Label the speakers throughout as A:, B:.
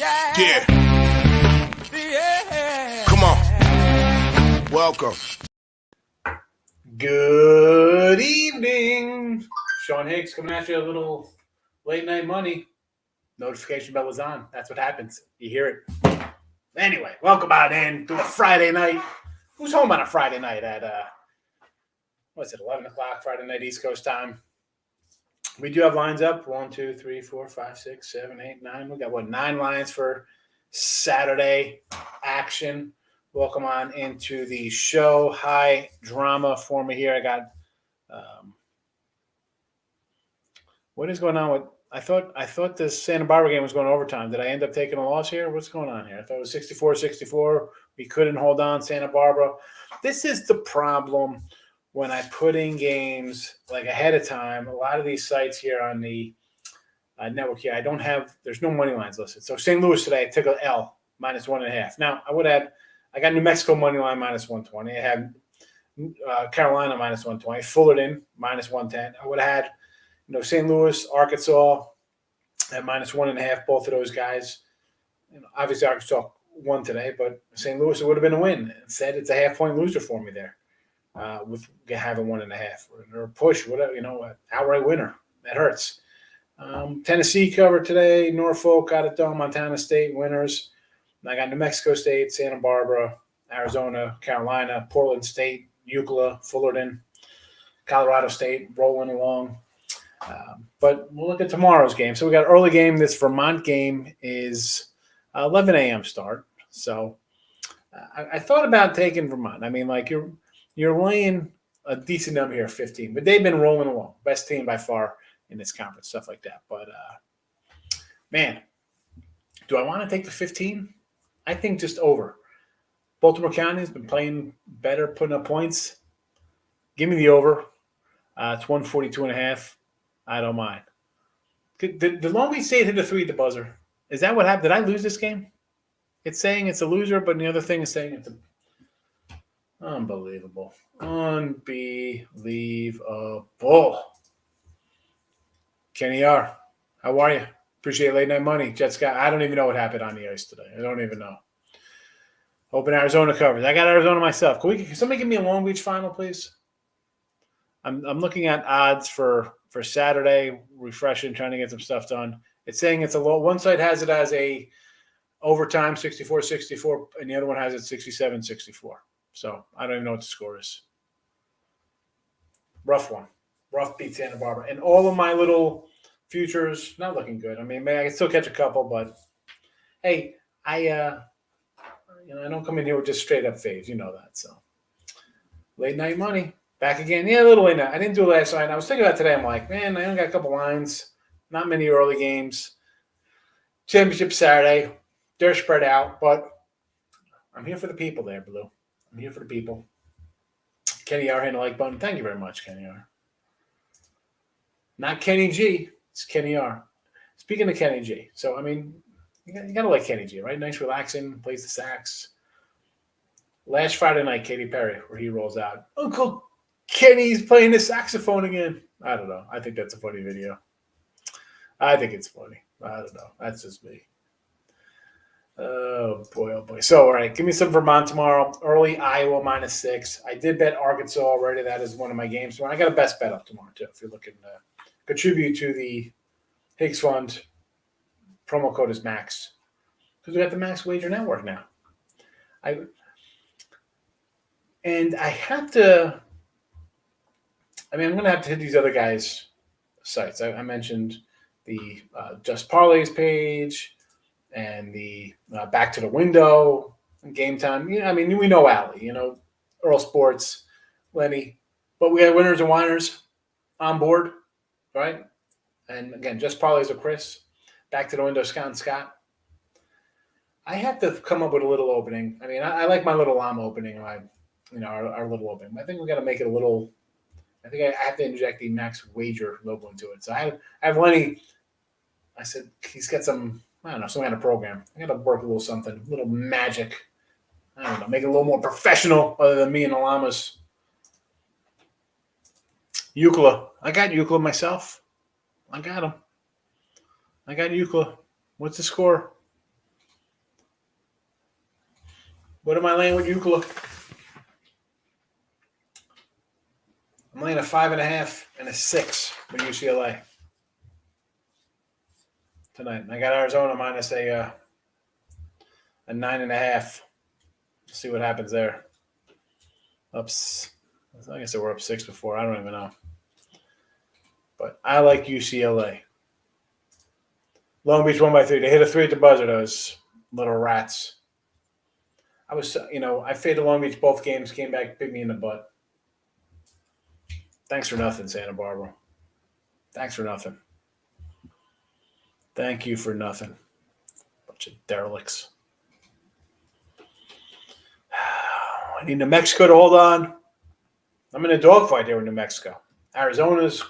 A: Yeah. Come on. Welcome.
B: Good evening. Sean Higgs coming at you a little late night money. Notification bell is on. That's what happens. You hear it. Anyway, welcome on in to a Friday night. Who's home on a Friday night at, 11 o'clock Friday night East Coast time? We do have lines up. 1, 2, 3, 4, 5, 6, 7, 8, 9. We got, 9 lines for Saturday action. Welcome on into the show. High drama for me here. I got what is going on with I thought this Santa Barbara game was going to overtime. Did I end up taking a loss here? What's going on here? I thought it was 64-64. We couldn't hold on, Santa Barbara. This is the problem when I put in games like ahead of time. A lot of these sites here on the network here, there's no money lines listed. So St. Louis today, I took an L, -1.5. Now, I got New Mexico money line -120. I had Carolina -120. Fullerton -110. I would have had St. Louis, Arkansas at -1.5, both of those guys. Obviously, Arkansas won today, but St. Louis, it would have been a win. Instead, it's a half-point loser for me there with having 1.5 or a push, whatever, outright winner. That hurts. Tennessee covered today. Norfolk got it done. Montana State winners. I got New Mexico State, Santa Barbara, Arizona, Carolina, Portland State, UCLA, Fullerton, Colorado State rolling along. But we'll look at tomorrow's game. So we got early game. This Vermont game is 11 a.m. start. So I thought about taking Vermont. I mean, like you're laying a decent number here, 15, but they've been rolling along. Best team by far in this conference, stuff like that. But man, do I want to take the 15? I think just over. Baltimore County has been playing better, putting up points. Give me the over. It's 142.5. I don't mind. The Long Beach State hit a 3 at the buzzer. Is that what happened? Did I lose this game? It's saying it's a loser, but the other thing is saying it's unbelievable. Unbelievable. Kenny R., how are you? Appreciate late night money. Jet Scott, I don't even know what happened on the ice today. I don't even know. Hoping Arizona covers. I got Arizona myself. Can somebody give me a Long Beach final, please? I'm looking at odds for Saturday, refreshing, trying to get some stuff done. It's saying it's a low. One side has it as a overtime 64-64, and the other one has it 67-64. So I don't even know what the score is. Rough one. Rough beat Santa Barbara. And all of my little futures, not looking good. I mean, maybe I can still catch a couple, but hey, I don't come in here with just straight up faves. You know that. So late night money. Back again. Yeah, a little late night. I didn't do it last night. I was thinking about today. I'm like, man, I only got a couple lines. Not many early games. Championship Saturday. They're spread out, but I'm here for the people there, Blue. I'm here for the people. Kenny R. hitting the like button. Thank you very much, Kenny R. Not Kenny G. It's Kenny R. Speaking of Kenny G. So, I mean, you got to like Kenny G, right? Nice, relaxing, plays the sax. Last Friday night, Katy Perry, where he rolls out, Uncle Kenny's playing the saxophone again. I don't know. I think that's a funny video. I think it's funny. I don't know. That's just me. Oh, boy, oh, boy. So, all right, give me some Vermont tomorrow. Early Iowa -6. I did bet Arkansas already. That is one of my games. So I got a best bet up tomorrow, too, if you're looking to contribute to the Higgs Fund. Promo code is MAX. Because we got the Max Wager Network now. I'm going to have to hit these other guys' sites. I mentioned the Just Parlays page and the Back to the Window, Game Time. We know Allie, Earl Sports, Lenny. But we have winners and whiners on board, right? And again, Just Parlays with Chris. Back to the Window, Scott and Scott. I have to come up with a little opening. I mean, I like my little llama opening, our little opening. I think we got to make it a little. I think I have to inject the Max Wager logo into it. So I have Lenny. I said he's got some kind of program. I got to work a little something, a little magic. I don't know, make it a little more professional other than me and the llamas. UCLA. I got UCLA myself. I got him. I got UCLA. What's the score? What am I laying with UCLA? I'm laying a 5.5 and a 6 with UCLA tonight. I got Arizona minus a 9.5. See what happens there. Ups. I guess they were up 6 before. I don't even know. But I like UCLA. Long Beach won by 3. They hit a 3 at the buzzer, those little rats. I faded Long Beach both games, came back, bit me in the butt. Thanks for nothing, Santa Barbara. Thanks for nothing. Thank you for nothing. Bunch of derelicts. I need New Mexico to hold on. I'm in a dogfight there with New Mexico. Arizona's.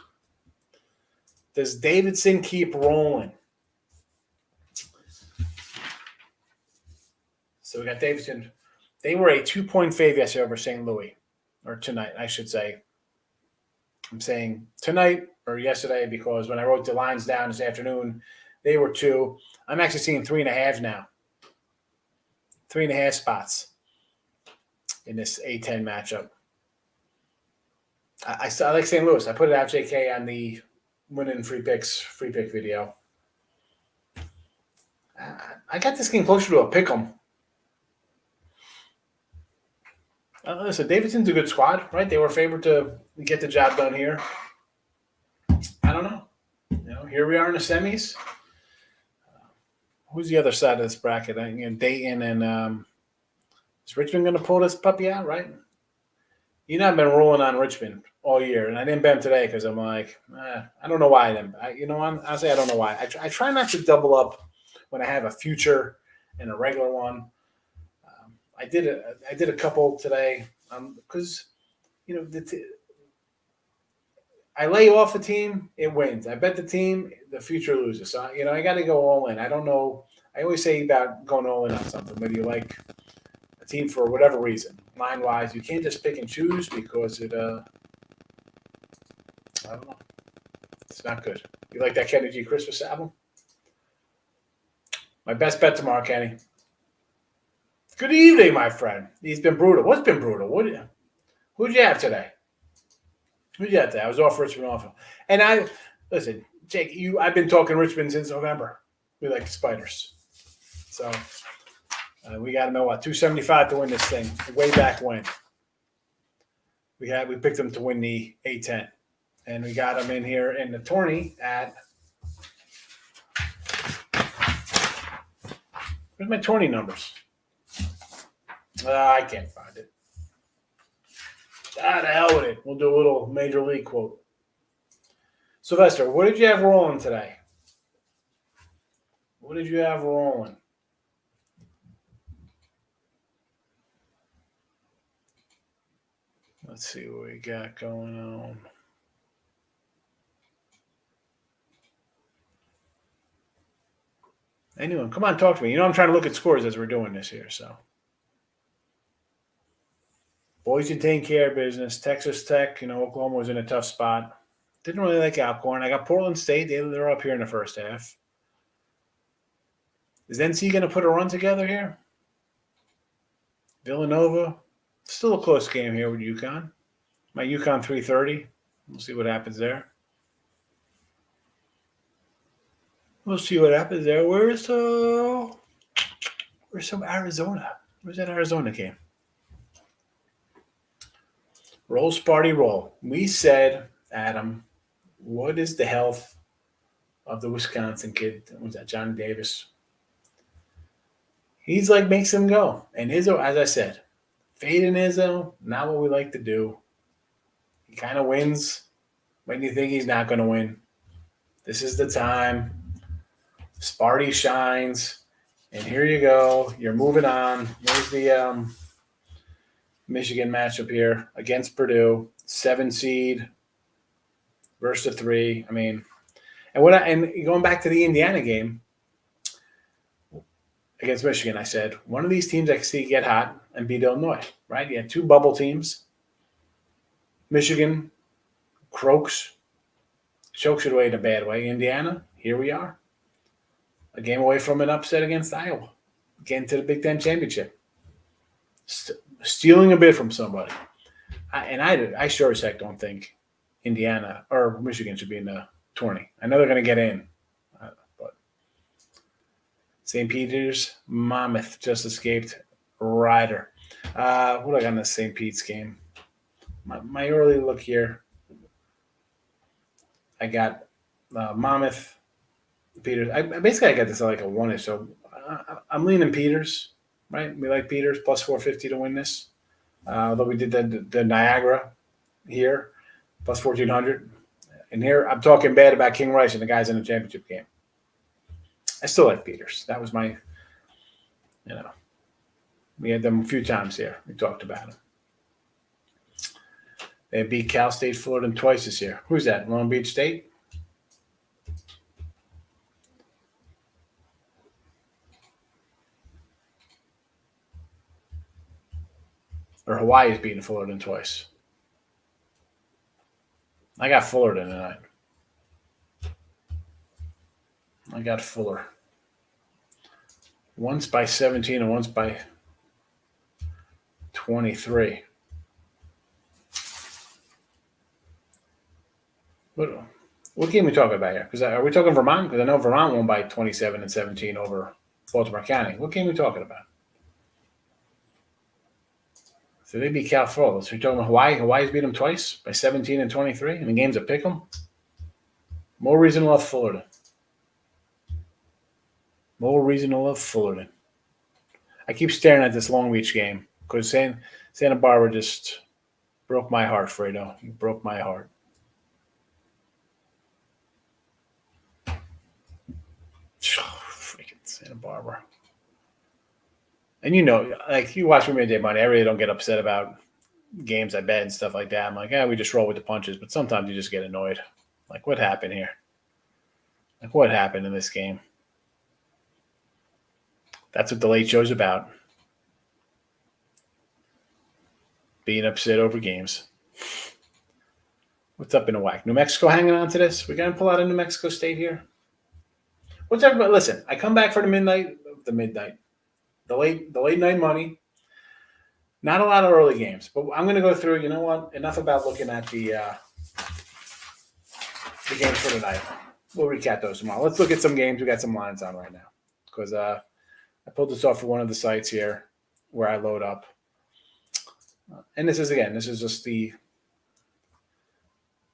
B: Does Davidson keep rolling? So we got Davidson. They were a 2-point fave yesterday over St. Louis. Or tonight, I should say. I'm saying tonight or yesterday because when I wrote the lines down this afternoon, they were 2. I'm actually seeing 3.5 now. 3.5 spots in this A10 matchup. I like St. Louis. I put it out, JK, on the winning free pick video. I got this game closer to a pick 'em. Listen, Davidson's a good squad, right? They were favored to get the job done here. I don't know. Here we are in the semis. Who's the other side of this bracket? Dayton and is Richmond going to pull this puppy out, right? I've been rolling on Richmond all year, and I didn't bet him today because I'm like, I don't know why I didn't. Honestly, I don't know why. I try not to double up when I have a future and a regular one. I did a couple today because I lay off a team, it wins. I bet the team, the future loses. So I got to go all in. I don't know. I always say about going all in on something, whether you like a team for whatever reason, line wise, you can't just pick and choose because it. I don't know. It's not good. You like that Kenny G Christmas album? My best bet tomorrow, Kenny. Good evening, my friend. He's been brutal. What's been brutal? Who'd you have today? Who'd you have today? I was off Richmond off. And listen, Jake, I've been talking Richmond since November. We like the Spiders. So we got them at what, 275 to win this thing. Way back when. We picked them to win the A10. And we got them in here in the tourney at. Where's my tourney numbers? I can't find it. The hell with it. We'll do a little major league quote. Sylvester, what did you have rolling today? What did you have rolling? Let's see what we got going on. Anyone, come on, talk to me. I'm trying to look at scores as we're doing this here, so. Boise taking care of business. Texas Tech, Oklahoma was in a tough spot. Didn't really like Alcorn. I got Portland State. They're up here in the first half. Is NC going to put a run together here? Villanova. Still a close game here with UConn. My UConn 330. We'll see what happens there. Where's some Arizona? Where's that Arizona game? Roll, Sparty, roll. We said, Adam, what is the health of the Wisconsin kid? Was that Johnny Davis? He's makes him go. And Izzo, as I said, fading Izzo, not what we like to do. He kind of wins when you think he's not going to win. This is the time. Sparty shines. And here you go. You're moving on. There's the Michigan matchup here against Purdue, 7 seed versus 3. I mean, and going back to the Indiana game against Michigan, I said one of these teams I can see get hot and beat Illinois. Right? You had 2 bubble teams. Michigan chokes it away in a bad way. Indiana, here we are, a game away from an upset against Iowa, getting to the Big Ten championship. stealing a bid from somebody. I sure as heck don't think Indiana or Michigan should be in the tourney. I know they're going to get in, but St. Peter's, Monmouth just escaped. Rider. What do I got in the St. Pete's game? My early look here. I got Monmouth, Peters. I got this at like a 1-ish, so I'm leaning Peters, right? We like Peters, plus 450 to win this. Although we did the Niagara here, plus 1,400. And here I'm talking bad about King Rice and the guys in the championship game. I still like Peters. That was my, we had them a few times here. We talked about them. They beat Cal State Fullerton twice this year. Who's that? Long Beach State? Or Hawaii's beating Fullerton twice. I got Fullerton tonight. I got Fuller. Once by 17 and once by 23. What game are we talking about here? Because are we talking Vermont? Because I know Vermont won by 27 and 17 over Baltimore County. What game are we talking about? So they beat Cal Fullerton. So you're talking about Hawaii? Hawaii's beat them twice by 17 and 23, and the game's a pick 'em? More reason to love Fullerton. More reason to love Fullerton. I keep staring at this Long Beach game because Santa Barbara just broke my heart, Fredo. You broke my heart. Freaking Santa Barbara. And like you watch me Midday Monday, I really don't get upset about games I bet and stuff like that. I'm like, we just roll with the punches. But sometimes you just get annoyed. Like, what happened here? Like, what happened in this game? That's what the late show's about. Being upset over games. What's up in the whack? New Mexico hanging on to this? We going to pull out of New Mexico State here? What's everybody? Listen, I come back for the late night money. Not a lot of early games, but I'm going to go through. You know what? Enough about looking at the games for tonight. We'll recap those tomorrow. Let's look at some games. We got some lines on right now because I pulled this off of one of the sites here where I load up. And this is just the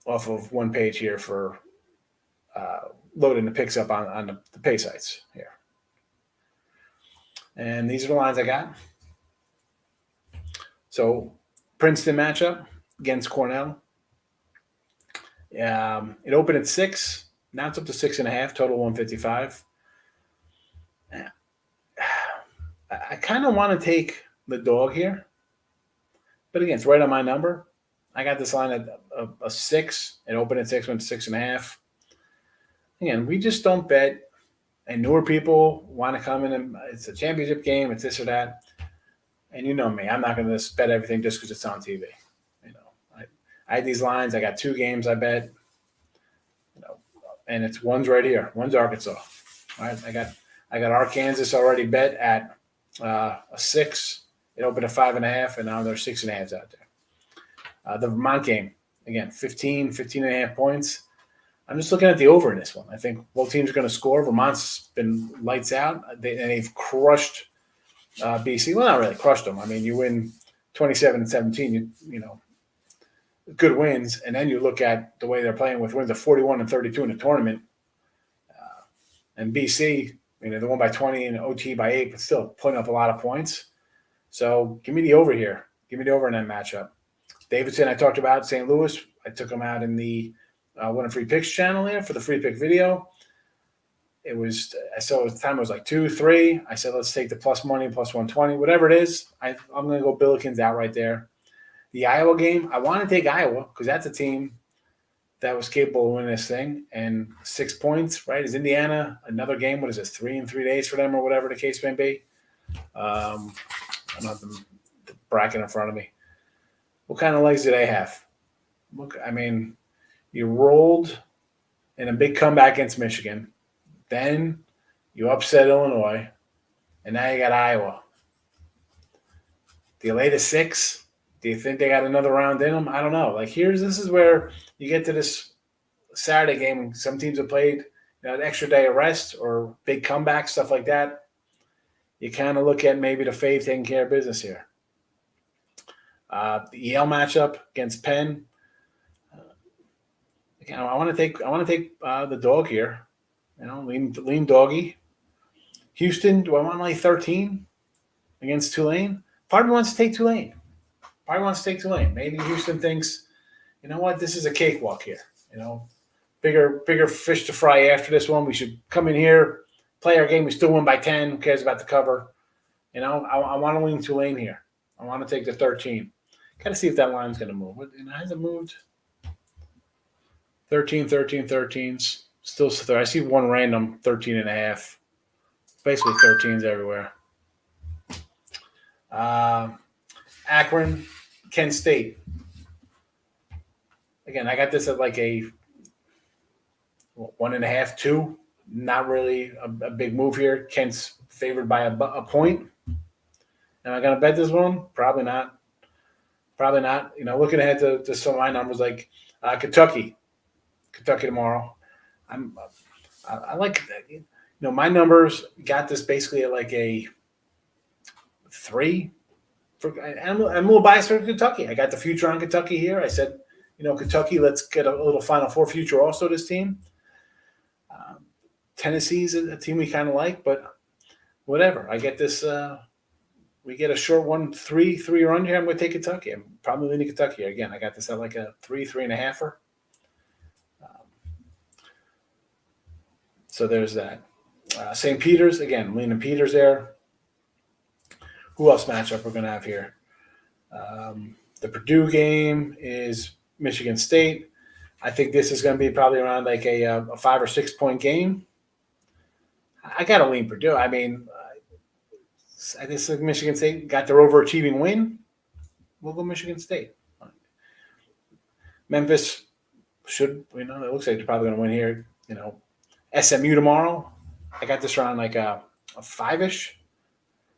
B: off of one page here for loading the picks up on the pay sites here. And these are the lines I got. So Princeton matchup against Cornell. It opened at 6. Now it's up to 6.5, total 155. I kind of want to take the dog here. But again, it's right on my number. I got this line at a 6. It opened at 6, went to 6.5. Again, we just don't bet. And newer people want to come in and it's a championship game. It's this or that. And you know me. I'm not going to bet everything just because it's on TV. I had these lines. I got 2 games I bet. And one's right here. One's Arkansas. All right. I got Arkansas already bet at a 6. It opened at 5.5, and now there's 6.5s out there. The Vermont game, again, 15.5 points. I'm just looking at the over in this one. I think both teams are going to score. Vermont's been lights out. They've crushed BC. Well, not really crushed them. I mean, you win 27 and 17, good wins. And then you look at the way they're playing with wins of 41 and 32 in the tournament. And BC, they won by 20 and OT by 8, but still putting up a lot of points. So give me the over here. Give me the over in that matchup. Davidson, I talked about St. Louis. I took them out in the Winning Free Picks channel there for the free pick video. I saw at the time it was like 2, 3. I said, let's take the plus money, plus 120, whatever it is. I'm going to go Billikens out right there. The Iowa game, I want to take Iowa because that's a team that was capable of winning this thing. And 6 points, right? Is Indiana another game? What is this, 3 in 3 days for them or whatever the case may be? I don't have the bracket in front of me. What kind of legs do they have? Look, you rolled in a big comeback against Michigan. Then you upset Illinois. And now you got Iowa. Do you lay the 6? Do you think they got another round in them? I don't know. Like this is where you get to this Saturday game. Some teams have played an extra day of rest or big comeback, stuff like that. You kind of look at maybe the Fave taking care of business here. The Yale matchup against Penn. Again, I want to take the dog here. Lean doggy. Houston. Do I want to lay 13 against Tulane? Part of me wants to take Tulane. Maybe Houston thinks, you know what, this is a cakewalk here. Bigger fish to fry after this one. We should come in here, play our game. We still win by 10. Who cares about the cover? I want to lean Tulane here. I want to take the 13. Got to see if that line's going to move. Has it moved? 13, 13s. Still, I see one random 13.5. Basically 13s everywhere. Akron, Kent State. Again, I got this at like a 1.5, 2. Not really a big move here. Kent's favored by a point. Am I going to bet this one? Probably not. Looking ahead to some of my numbers, like Kentucky tomorrow. I like that. My numbers got this basically at like a 3. I'm a little biased for Kentucky. I got the future on Kentucky here. I said, Kentucky, let's get a little Final Four future also this team. Tennessee's a team we kind of like, but whatever. I get this. We get a short 1-3 run here. I'm going to take Kentucky. I'm probably leaning Kentucky again. I got this at like a 3.5. So there's that. St. Peter's, again, leaning Peters there. Who else matchup we're going to have here? The Purdue game is Michigan State. I think this is going to be probably around like a 5 or 6 point game. I got to lean Purdue. I mean, I guess Michigan State got their overachieving win. We'll go Michigan State. Memphis should, it looks like they're probably going to win here. SMU tomorrow. I got this around like a 5-ish.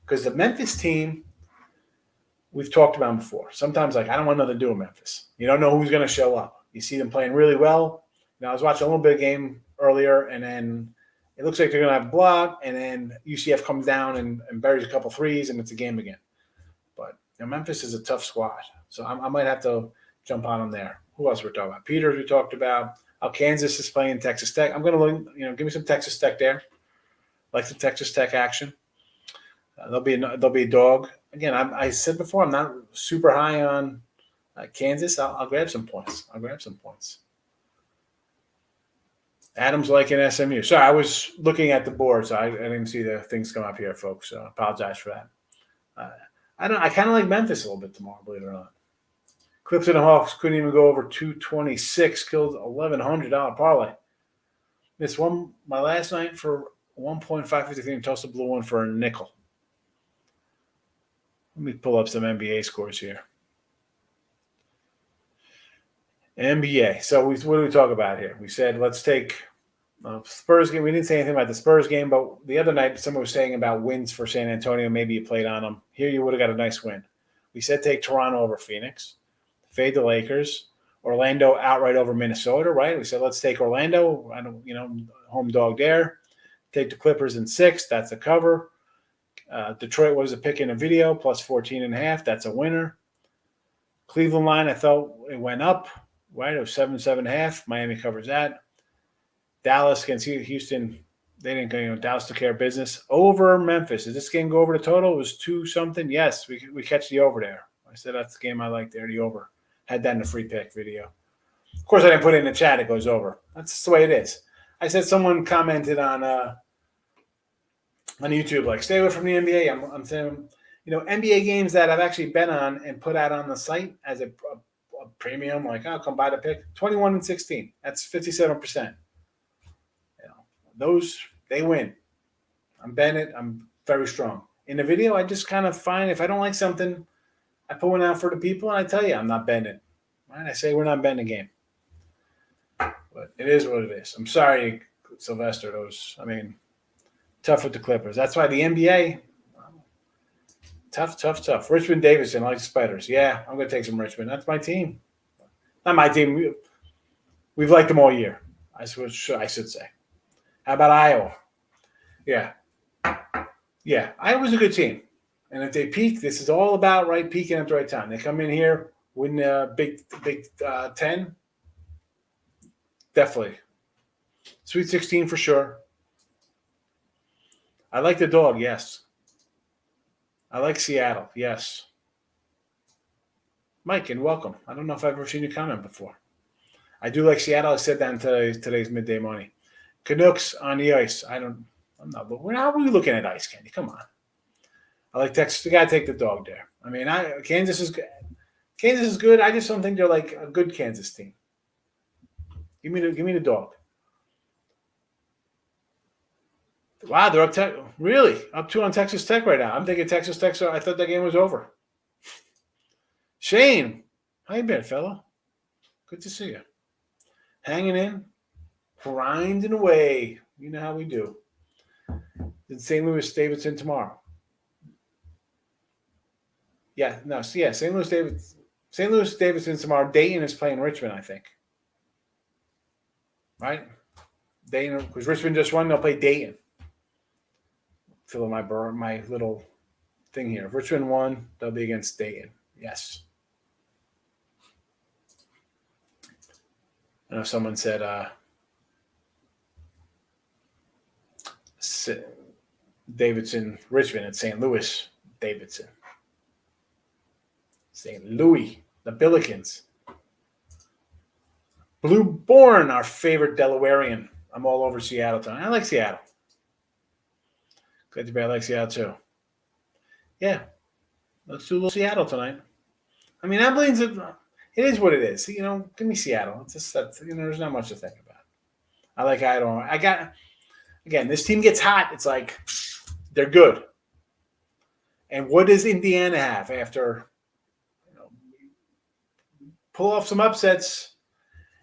B: Because the Memphis team, we've talked about them before. Sometimes, I don't want nothing to do with Memphis. You don't know who's going to show up. You see them playing really well. I was watching a little bit of game earlier, and then it looks like they're going to have a block, and then UCF comes down and buries a couple threes, and it's a game again. But Memphis is a tough squad, so I might have to jump on them there. Who else we're talking about? Peters we talked about. Kansas is playing Texas Tech. I'm going to look, give me some Texas Tech there. Like the Texas Tech action. There'll be a dog. Again, I said before, I'm not super high on Kansas. I'll grab some points. Adams liking SMU. Sorry, I was looking at the board, so I didn't see the things come up here, folks. So I apologize for that. I kind of like Memphis a little bit tomorrow, believe it or not. Clips and the Hawks couldn't even go over 226. Killed $1,100 parlay. Missed my last night for 1.553 and Tulsa blew one for a nickel. Let me pull up some NBA scores here. NBA. So what do we talk about here? We said let's take Spurs game. We didn't say anything about the Spurs game, but the other night someone was saying about wins for San Antonio. Maybe you played on them. Here you would have got a nice win. We said take Toronto over Phoenix. Fade the Lakers. Orlando outright over Minnesota, right? We said let's take Orlando. Home dog there. Take the Clippers in 6. That's a cover. Detroit was a pick in a video, plus 14.5. That's a winner. Cleveland line, I thought it went up, right? It was 7.5. Miami covers that. Dallas against Houston, they didn't go. Dallas took care of business. Over Memphis. Did this game go over the total? It was 2-something. Yes, we catch the over there. I said that's the game I like there, the over. Had that in the free pick video. Of course, I didn't put it in the chat. It goes over. That's the way it is. I said someone commented on YouTube, like, stay away from the NBA. I'm saying, NBA games that I've actually been on and put out on the site as a premium, like, I'll come buy the pick. 21-16. That's 57%. Those, they win. I'm betting it. I'm very strong. In the video, I just kind of find if I don't like something, I put one out for the people, and I tell you I'm not betting it. Right? I say we're not betting the game. But it is what it is. I'm sorry, Sylvester. Tough with the Clippers. That's why the NBA, Tough. Richmond Davidson, I like the Spiders. Yeah, I'm going to take some Richmond. That's my team. Not my team. We've liked them all year. I should say. How about Iowa? Yeah. Yeah, Iowa's a good team. And if they peak, this is all about peaking at the right time. They come in here, win the Big 10. Definitely. Sweet 16 for sure. I like the dog, yes. I like Seattle, yes. Mike, and welcome. I don't know if I've ever seen you comment before. I do like Seattle. I said that in today's midday morning. Canucks on the ice. I'm not. How are we looking at ice candy? Come on. I like Texas. You gotta take the dog there. I mean, Kansas is good. Kansas is good. I just don't think they're like a good Kansas team. Give me the dog. Wow, they're up 2 on Texas Tech right now. I'm thinking Texas Tech. So I thought that game was over. Shane, how you been, fella? Good to see you. Hanging in, grinding away. You know how we do. Then St. Louis Davidson tomorrow. Yeah, no, so yeah, St. Louis Davidson tomorrow. Dayton is playing Richmond, I think. Right? Dayton, because Richmond just won, they'll play Dayton. Fill in my little thing here. If Richmond won, they'll be against Dayton. Yes. I know someone said Davidson, Richmond, and St. Louis, Davidson. St. Louis, the Billikens. Blue Born, our favorite Delawarean. I'm all over Seattle tonight. I like Seattle. Glad to be. I like Seattle too. Yeah, let's do a little Seattle tonight. I mean, Abilene's it is what it is. Give me Seattle. It's just that there's not much to think about. I like Idaho. Again, this team gets hot. It's like they're good. And what does Indiana have after pull off some upsets?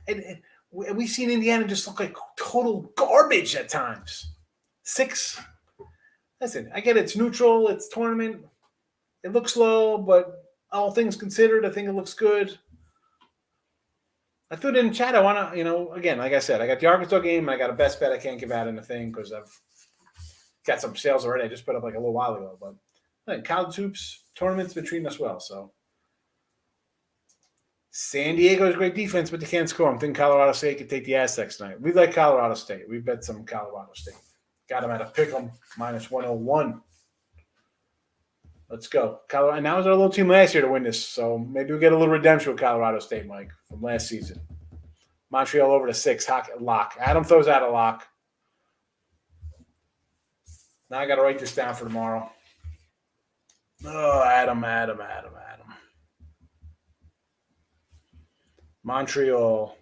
B: And we've seen Indiana just look like total garbage at times. 6. Listen, I get it's neutral. It's tournament. It looks low, but all things considered, I think it looks good. I threw it in chat. I want to, again, like I said, I got the Arkansas game, and I got a best bet I can't give out in the thing because I've got some sales already. I just put up like a little while ago. But college hoops tournament's been treating us well. So San Diego's great defense, but they can't score. I'm thinking Colorado State could take the Aztecs tonight. We like Colorado State. We bet some Colorado State. Got them at a pick 'em -101. Let's go. Colorado. And that was our little team last year to win this. So maybe we'll get a little redemption with Colorado State, Mike, from last season. Montreal over to 6. Lock. Adam throws out a lock. Now I got to write this down for tomorrow. Oh, Adam. Montreal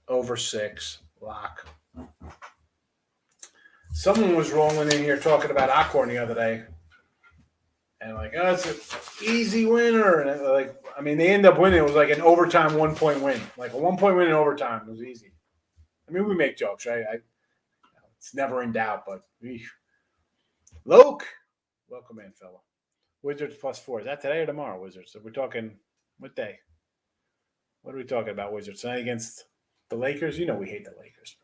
B: over 6. Lock. Someone was rolling in here talking about Alcorn the other day. And it's an easy winner. And they end up winning. It was like an overtime 1-point win. Like a 1-point win in overtime. It was easy. I mean, we make jokes, right? It's never in doubt, but Loke, welcome in, fella. Wizards +4. Is that today or tomorrow, Wizards? So we're talking, what day? What are we talking about, Wizards? Tonight against the Lakers? We hate the Lakers.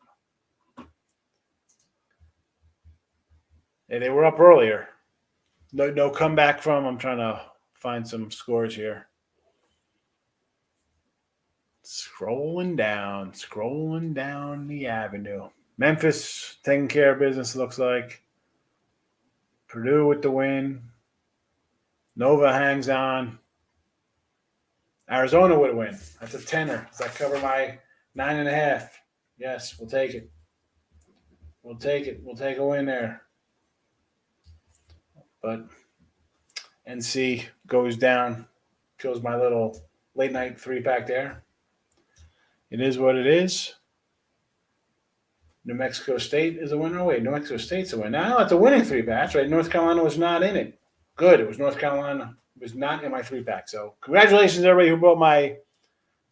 B: Hey, they were up earlier. No comeback from. I'm trying to find some scores here. Scrolling down the avenue. Memphis taking care of business, looks like. Purdue with the win. Nova hangs on. Arizona with a win. That's a 10er. Does that cover my 9.5? Yes, we'll take it. We'll take it. We'll take a win there. But NC goes down. Kills my little late night 3-pack there. It is what it is. New Mexico State is a winner. Wait, New Mexico State's a winner. No, it's a winning 3-pack. That's right. North Carolina was not in it. Good. It was North Carolina. It was not in my 3-pack. So congratulations, everybody who bought my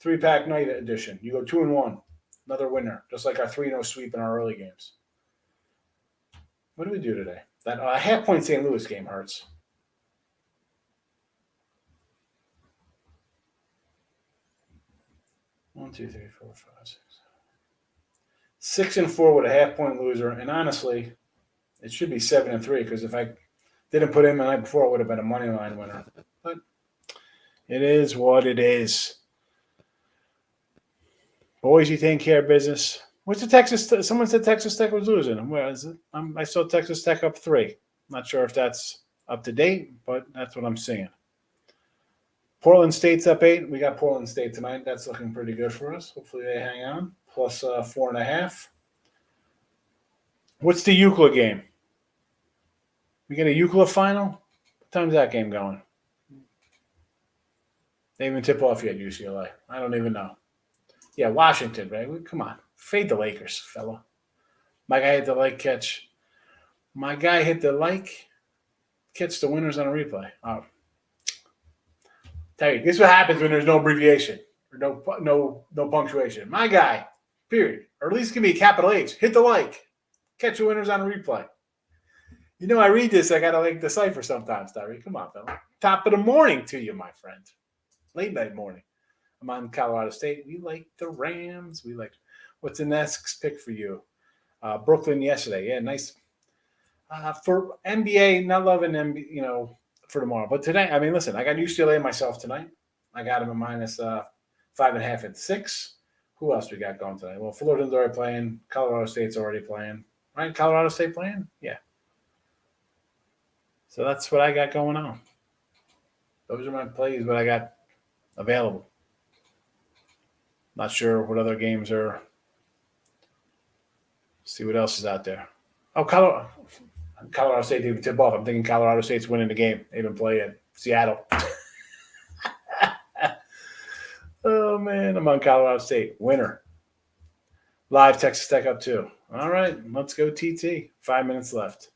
B: 3-pack night edition. You go 2-1. Another winner. Just like our 3-0 sweep in our early games. What do we do today? That half-point St. Louis game hurts. 1, 2, 3, 4, 5, 6. 6-4 with a half-point loser, and honestly, it should be 7-3 because if I didn't put in the night before, it would have been a money line winner. But it is what it is. Boise taking care of business. What's the Texas? Someone said Texas Tech was losing. Where is it? I saw Texas Tech up 3. Not sure if that's up to date, but that's what I'm seeing. Portland State's up 8. We got Portland State tonight. That's looking pretty good for us. Hopefully they hang on. Plus 4.5. What's the Euclid game? We get a Euclid final? What time's that game going? They didn't even tip off yet, UCLA. I don't even know. Yeah, Washington, right? Come on. Fade the Lakers, fella. My guy hit the like catch. My guy hit the like catch the winners on a replay. Oh. Tell you, this is what happens when there's no abbreviation or no punctuation. My guy, period. Or at least give me a capital H. Hit the like. Catch the winners on a replay. You know, I read this, I got to like decipher sometimes, Tyree. Come on, fella. Top of the morning to you, my friend. Late night morning. I'm on Colorado State. We like the Rams. We like what's the next pick for you? Brooklyn yesterday. Yeah, nice. For NBA, not loving NBA, for tomorrow. But today, I mean, listen, I got UCLA myself tonight. I got them at minus 5.5 and 6. Who else we got going tonight? Well, Fullerton's already playing. Colorado State's already playing. Right? Colorado State playing? Yeah. So that's what I got going on. Those are my plays, what I got available. Not sure what other games are. See what else is out there. Oh, Colorado State didn't tip off. I'm thinking Colorado State's winning the game. They've been playing Seattle. Oh, man. I'm on Colorado State. Winner. Live Texas Tech up 2. All right. Let's go TT. 5 minutes left.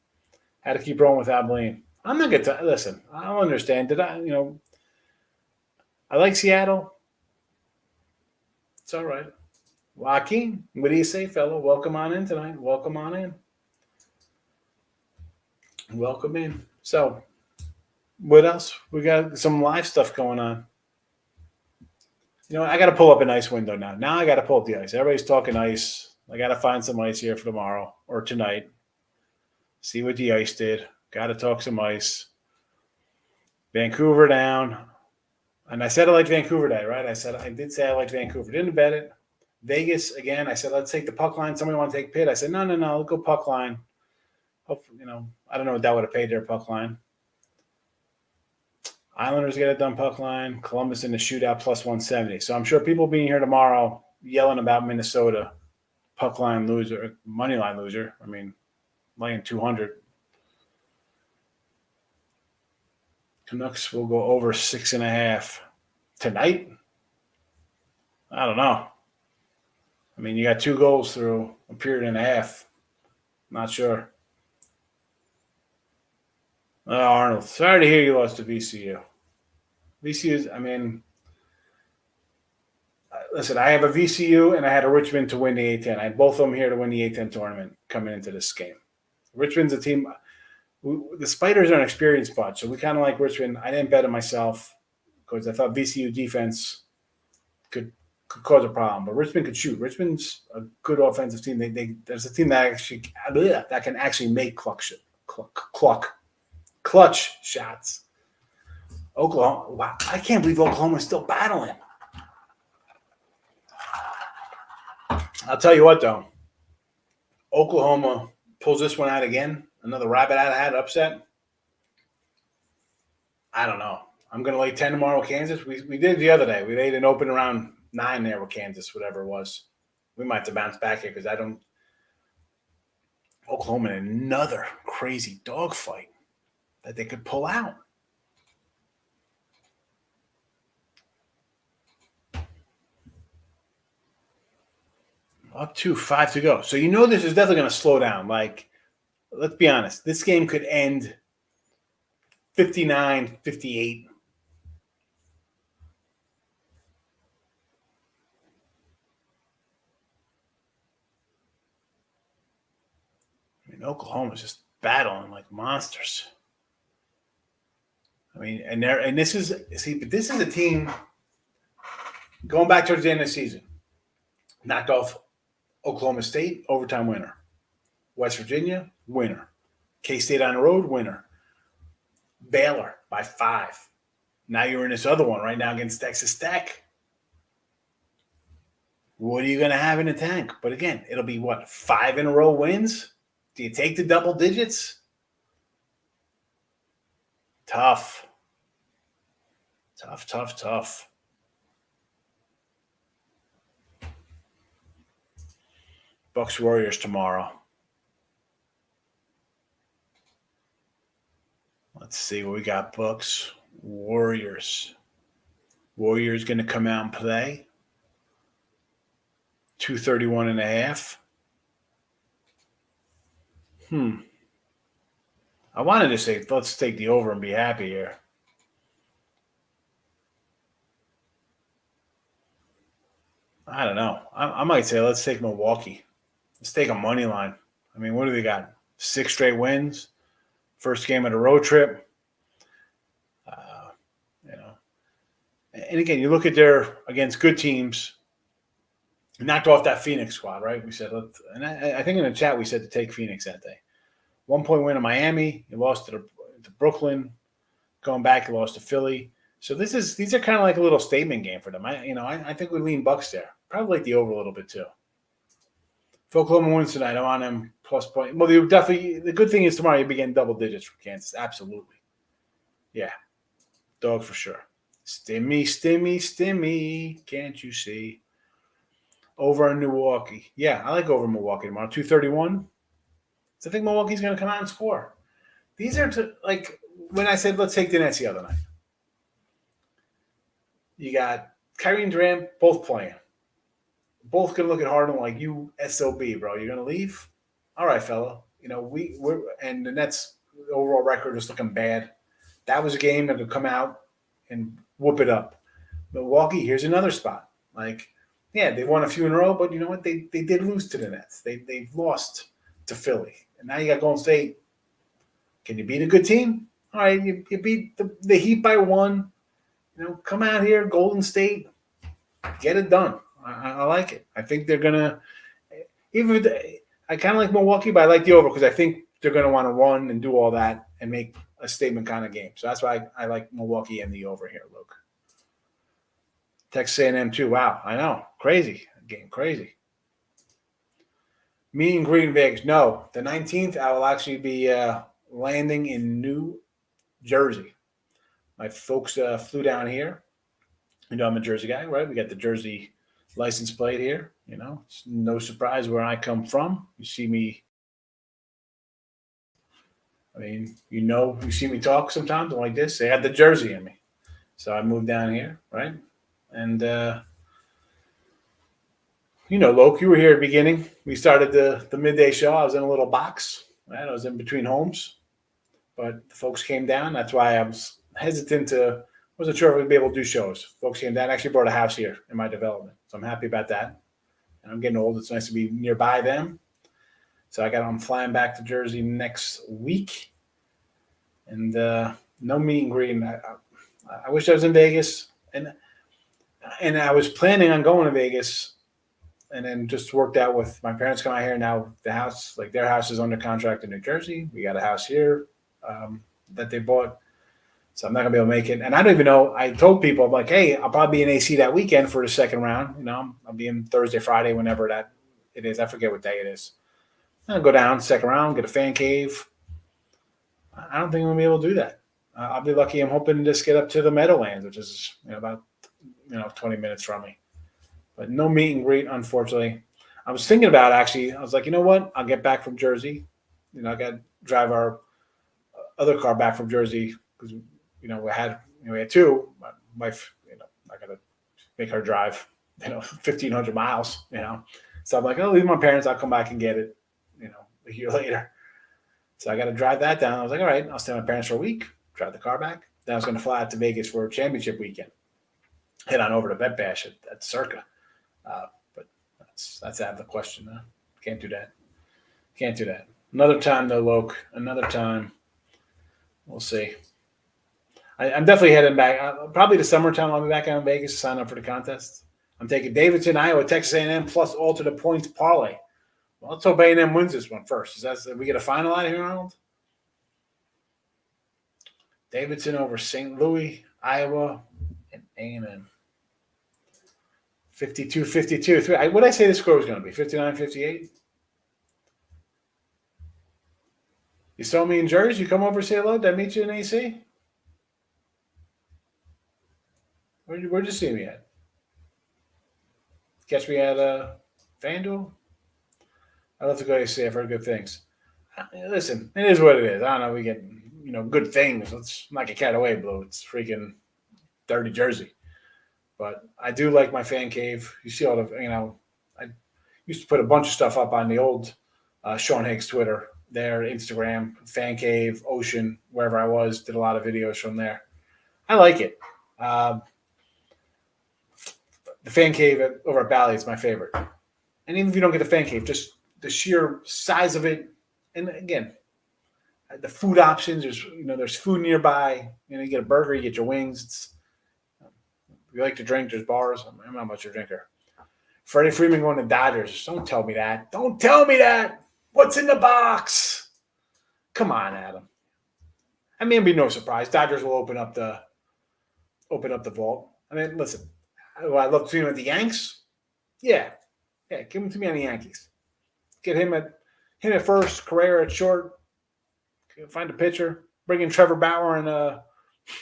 B: Had to keep rolling with Abilene. I'm not going to – listen, I don't understand. I like Seattle. It's all right. Joaquin, what do you say, fellow? Welcome on in tonight. Welcome on in. Welcome in. So, what else? We got some live stuff going on. I got to pull up an ice window now. Now I got to pull up the ice. Everybody's talking ice. I got to find some ice here for tomorrow or tonight. See what the ice did. Got to talk some ice. Vancouver down. And I said I liked Vancouver today, right? I did say I liked Vancouver. Didn't bet it. Vegas, again, I said, let's take the puck line. Somebody want to take Pitt. I said, no, let's go puck line. Hopefully, I don't know what that would have paid their puck line. Islanders get it done puck line. Columbus in the shootout plus 170. So I'm sure people being here tomorrow yelling about Minnesota. Puck line loser, money line loser. I mean, laying 200. Canucks will go over 6.5 tonight. I don't know. I mean, you got 2 goals through a period and a half. Not sure. Arnold, sorry to hear you lost to VCU. VCU's, listen, I have a VCU and I had a Richmond to win the A-10. I had both of them here to win the A-10 tournament coming into this game. Richmond's a team. The Spiders are an experienced bunch, so we kind of like Richmond. I didn't bet it myself because I thought VCU defense could cause a problem, but Richmond could shoot. Richmond's a good offensive team. There's a team that can actually make clutch shots. Oklahoma. Wow, I can't believe Oklahoma's still battling. I'll tell you what, though. Oklahoma pulls this one out again. Another rabbit out of hat upset. I don't know. I'm going to lay 10 tomorrow with Kansas. We did the other day. We laid an open around 9 there with Kansas, whatever it was. We might have to bounce back here because I don't. Oklahoma in another crazy dogfight that they could pull out. Up to 5 to go. So this is definitely going to slow down. Like, let's be honest. This game could end 59-58. Oklahoma's just battling like monsters. This is a team going back towards the end of the season. Knocked off Oklahoma State, overtime winner. West Virginia, winner. K-State on the road, winner. Baylor by 5. Now you're in this other one right now against Texas Tech. What are you going to have in the tank? But again, it'll be what, 5 in a row wins? Do you take the double digits? Tough. Tough. Bucks Warriors tomorrow. Let's see what we got. Bucks Warriors. Warriors going to come out and play. 231.5. I wanted to say let's take the over and be happy here. I don't know. I might say let's take Milwaukee. Let's take a money line. I mean, what do they got? 6 straight wins. First game of the road trip. And again, you look at their against good teams. Knocked off that Phoenix squad, right? We said, and I think in the chat we said to take Phoenix that day. 1-point win in Miami. You lost to Brooklyn. Going back, you lost to Philly. So these are kind of like a little statement game for them. I think we lean Bucks there. Probably like the over a little bit too. If Oklahoma wins tonight, I want them plus point. Well, the good thing is tomorrow you'll be getting double digits from Kansas. Absolutely. Yeah. Dog for sure. Stimmy. Can't you see? Over in Milwaukee. Yeah, I like over Milwaukee tomorrow. 231. So I think Milwaukee's going to come out and score. These are like when I said let's take the Nets the other night. You got Kyrie and Durant both playing. Both going to look at Harden like, you SOB, bro. You're going to leave? All right, fella. We're and the Nets' overall record is looking bad. That was a game that could come out and whoop it up. Milwaukee, here's another spot. Like, yeah, they won a few in a row, but you know what? They did lose to the Nets. They've lost to Philly. And now you got Golden State. Can you beat a good team? All right, you beat the Heat by 1. Come out here, Golden State, get it done. I like it. I think they're gonna. I kind of like Milwaukee, but I like the over because I think they're gonna want to run and do all that and make a statement kind of game. So that's why I like Milwaukee and the over here, Luke. Texas A&M too. Wow, I know, crazy game, crazy. Me and Green Vegas. No, the 19th I will actually be landing in New Jersey. My folks flew down here. I'm a Jersey guy, right? We got the Jersey license plate here. It's no surprise where I come from. You see me. I mean, you see me talk sometimes like this. They had the Jersey in me. So I moved down here, right? And, Loke, you were here at the beginning. We started the midday show. I was in a little box, right? I was in between homes. But the folks came down. That's why I was hesitant wasn't sure if we'd be able to do shows. Folks came down. I actually bought a house here in my development. So I'm happy about that. And I'm getting old. It's nice to be nearby them. So I'm flying back to Jersey next week. And no meet and greet. I wish I was in Vegas. And I was planning on going to Vegas. And then just worked out with my parents come out here. Now the house, like their house is under contract in New Jersey. We got a house here that they bought. So I'm not going to be able to make it. And I don't even know. I told people, I'm like, hey, I'll probably be in AC that weekend for the second round. I'll be in Thursday, Friday, whenever that it is. I forget what day it is. I'll go down second round, get a fan cave. I don't think I'm going to be able to do that. I'll be lucky. I'm hoping to just get up to the Meadowlands, which is about 20 minutes from me. But no meet and greet, unfortunately. I was thinking about actually, I was like, you know what? I'll get back from Jersey. I got to drive our other car back from Jersey because we had 2. My wife, I got to make her drive, 1,500 miles, So I'm like, I'll leave my parents. I'll come back and get it, a year later. So I got to drive that down. I was like, all right, I'll stay with my parents for a week, drive the car back. Then I was going to fly out to Vegas for a championship weekend. Head on over to Bet Bash at Circa. But that's out of the question. Huh? Can't do that. Another time, though, Loke. Another time. We'll see. I'm definitely heading back. Probably the summertime, I'll be back out in Vegas to sign up for the contest. I'm taking Davidson, Iowa, Texas A&M plus alternate points parlay. Well, let's hope A&M wins this one first. We get a final out of here, Arnold? Davidson over St. Louis, Iowa, and A&M. 52-52. What did I say the score was going to be? 59-58? You saw me in Jersey? You come over and say hello? Did I meet you in AC? Where'd you see me at? Catch me at FanDuel? I'd love to go to AC. I've heard good things. Listen, it is what it is. I don't know. We get, good things. Let's not get carried away, Blue. It's freaking dirty Jersey. But I do like my fan cave. You see all the, I used to put a bunch of stuff up on the old Sean Higgs Twitter, there, Instagram, fan cave, Ocean, wherever I was, did a lot of videos from there. I like it. The fan cave over at Bally is my favorite. And even if you don't get the fan cave, just the sheer size of it. And again, the food options, there's food nearby. You get a burger, you get your wings. If you like to drink, there's bars. I'm not much of a drinker. Freddie Freeman going to Dodgers. Don't tell me that. Don't tell me that. What's in the box? Come on, Adam. I mean, it'd be no surprise. Dodgers will open up the vault. I mean, listen. I'd love to see him at the Yanks. Yeah, give him to me on the Yankees. Get him at first, Carrera at short. Find a pitcher. Bring in Trevor Bauer and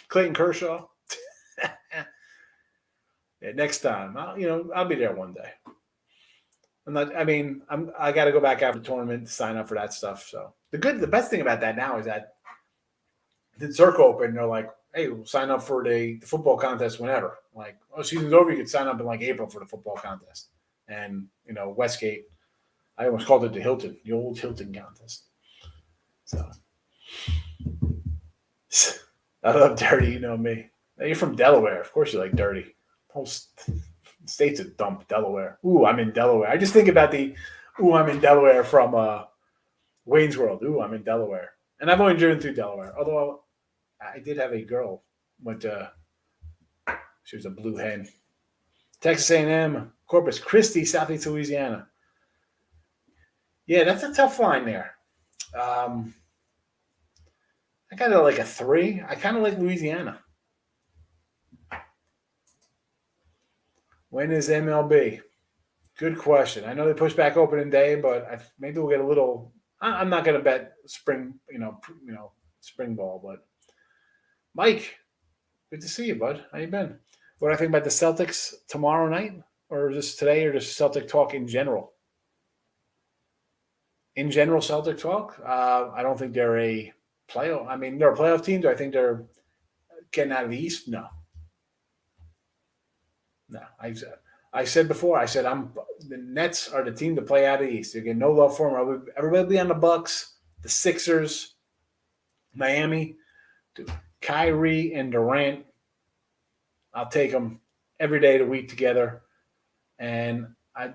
B: Clayton Kershaw. Yeah, next time, I'll be there one day. I got to go back after the tournament to sign up for that stuff. So the best thing about that now is that the circle open. They're like, hey, we'll sign up for the football contest whenever. Like, season's over, you could sign up in like April for the football contest. And Westgate, I almost called it the old Hilton contest. So I love dirty, you know me. You're from Delaware, of course you like dirty. Whole state's a dump, Delaware. Ooh, I'm in Delaware. I just think about I'm in Delaware from Wayne's World. Ooh, I'm in Delaware. And I've only driven through Delaware. Although I did have a girl she was a blue hen. Texas A&M, Corpus Christi, Southeast Louisiana. Yeah, that's a tough line there. I got it like a 3. I kind of like Louisiana. When is MLB? Good question. I know they push back opening day, but maybe we'll get a little. I'm not going to bet spring, spring ball. But Mike, good to see you, bud. How you been? What do I think about the Celtics tomorrow night, or just today, or just Celtic talk in general? In general, Celtic talk. I don't think they're a playoff. I mean, they're a playoff team. Do I think they're getting out of the East? No. No, I said before. I said the Nets are the team to play out of the East. You get no love for them. Everybody will be on the Bucks, the Sixers, Miami, Kyrie and Durant. I'll take them every day of the week together. And I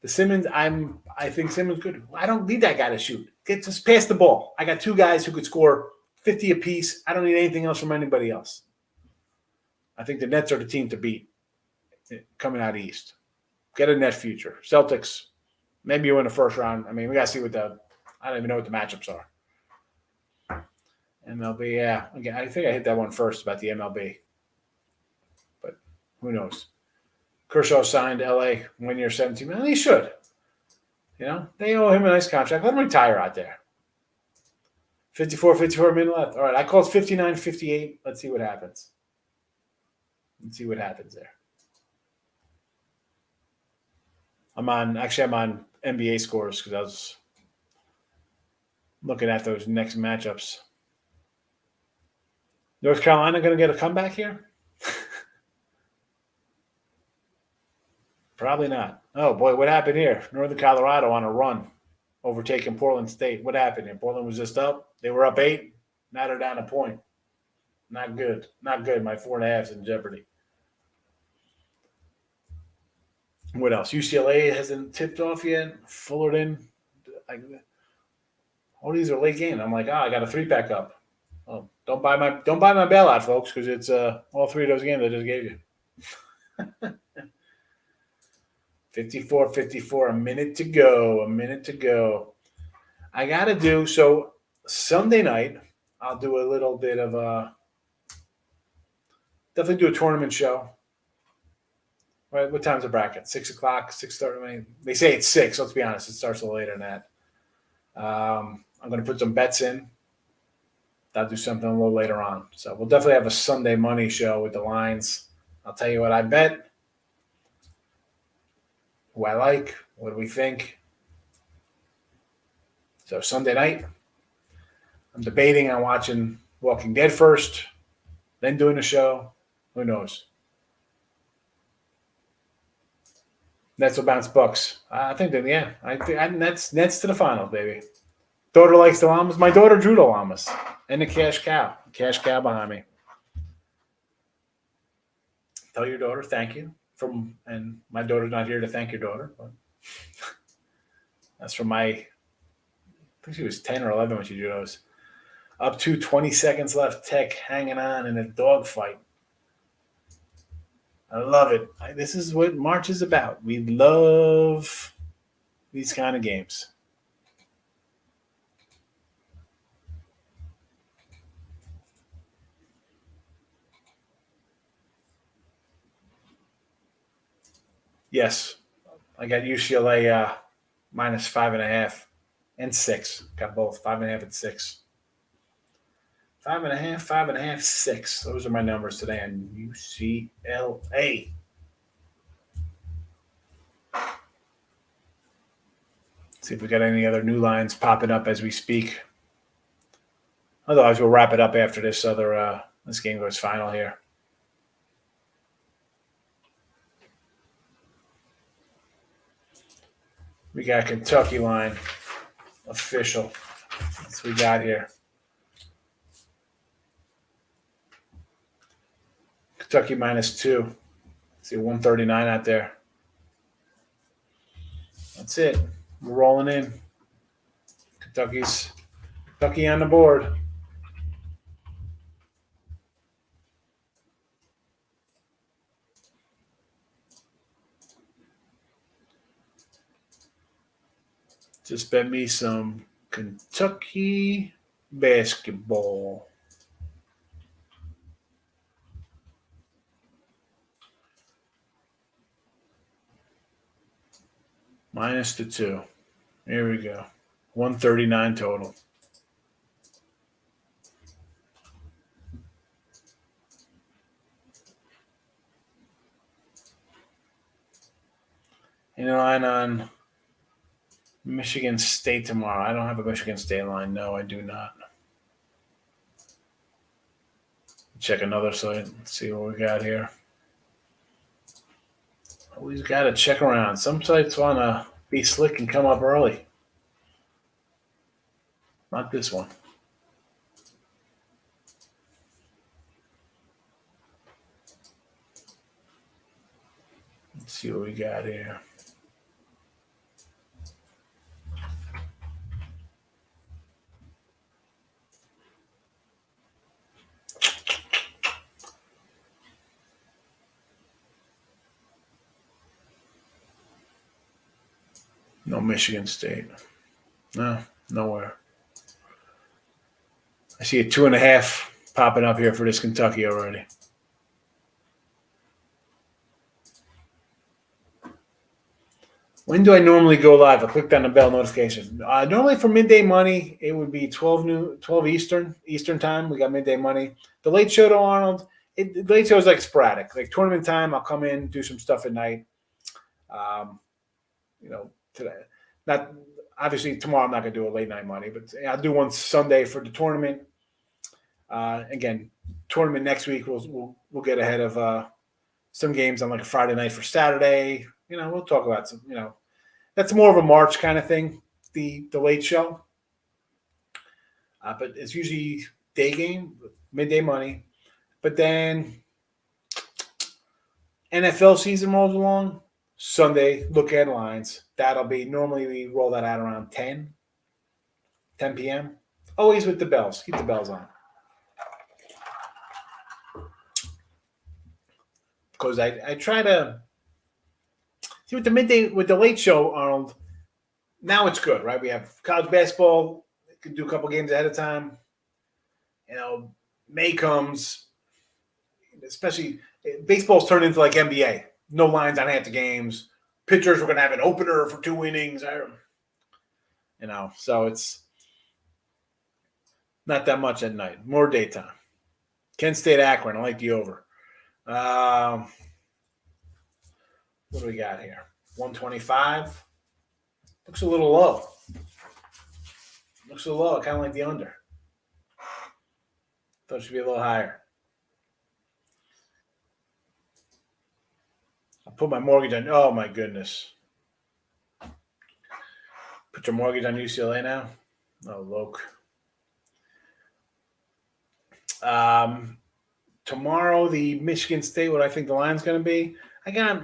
B: think Simmons good. I don't need that guy to shoot. Just pass the ball. I got 2 guys who could score 50 apiece. I don't need anything else from anybody else. I think the Nets are the team to beat coming out East. Get a net future. Celtics, maybe you win the first round. I mean, we got to see I don't even know what the matchups are. MLB, yeah. Again, I think I hit that one first about the MLB. But who knows? Kershaw signed LA 1 year, $17 million. He should. They owe him a nice contract. Let him retire out there. 54 minutes left. All right, I called 59-58. Let's see what happens. There. I'm on NBA scores because I was looking at those next matchups. North Carolina going to get a comeback here? Probably not. Oh, boy, what happened here? Northern Colorado on a run, overtaking Portland State. What happened here? Portland was just up. They were up 8. Now they're down a point. Not good. Not good. My 4.5's in jeopardy. What else? UCLA hasn't tipped off yet. Fullerton. All these are late games. I'm like, I got a 3-pack up. Oh, don't buy my bailout, folks, because it's all 3 of those games I just gave you. 54, a minute to go. I got to do, so Sunday night, I'll do a little bit of definitely do a tournament show. Right, what time's the bracket? 6:00, 6:30. I mean, they say it's 6. Let's be honest, it starts a little later than that. I'm going to put some bets in. I'll do something a little later on. So we'll definitely have a Sunday money show with the lines. I'll tell you what I bet, who I like, what do we think. So Sunday night, I'm debating on watching Walking Dead first, then doing the show. Who knows? Nets will bounce Bucks. I think that, yeah. I think Nets to the finals, baby. Daughter likes the llamas. My daughter drew the llamas and the cash cow. Cash cow behind me. Tell your daughter thank you. And my daughter's not here to thank your daughter, but that's from I think she was 10 or 11 when she drew those. Up to 20 seconds left. Tech hanging on in a dogfight. I love it. This is what March is about. We love these kind of games. Yes, I got UCLA minus 5.5 and 6. Got both 5.5 and 6. 5.5, 5.5, 6. Those are my numbers today on UCLA. See if we got any other new lines popping up as we speak. Otherwise, we'll wrap it up after this this game goes final here. We got Kentucky line official. That's what we got here. Kentucky minus 2. See 139 out there. That's it. We're rolling in. Kentucky on the board. Just bet me some Kentucky basketball. Minus the 2. Here we go. 139 total. Any line on Michigan State tomorrow? I don't have a Michigan State line. No, I do not. Check another site. Let's see what we got here. Always got to check around. Some sites want to be slick and come up early. Not this one. Let's see what we got here. No Michigan State. No, nowhere. I see a 2.5 popping up here for this Kentucky already. When do I normally go live? I clicked on the bell notification. Normally for midday money, it would be 12 Eastern time. We got midday money. The late show to Arnold, the late show is like sporadic. Like tournament time, I'll come in, do some stuff at night. Today. Not obviously tomorrow I'm not going to do a late night money, but I'll do one Sunday for the tournament. Again, tournament next week we'll get ahead of some games on like a Friday night for Saturday. We'll talk about some. That's more of a March kind of thing. The late show, but it's usually day game, midday money. But then NFL season rolls along. Sunday, look at lines. That'll be normally we roll that out around 10 p.m. Always with the bells. Keep the bells on. Because I try to See, with the late show, Arnold, now it's good, right? We have college basketball. You can do a couple games ahead of time. May comes, especially baseball's turned into like NBA. No lines on half the games. Pitchers were going to have an opener for 2 innings. So it's not that much at night. More daytime. Kent State Akron. I like the over. What do we got here? 125. Looks a little low. I kind of like the under. Thought it should be a little higher. I'll put my mortgage on. Oh, my goodness. Put your mortgage on UCLA now? Oh, Loke. Tomorrow, the Michigan State, what I think the line's going to be. I got,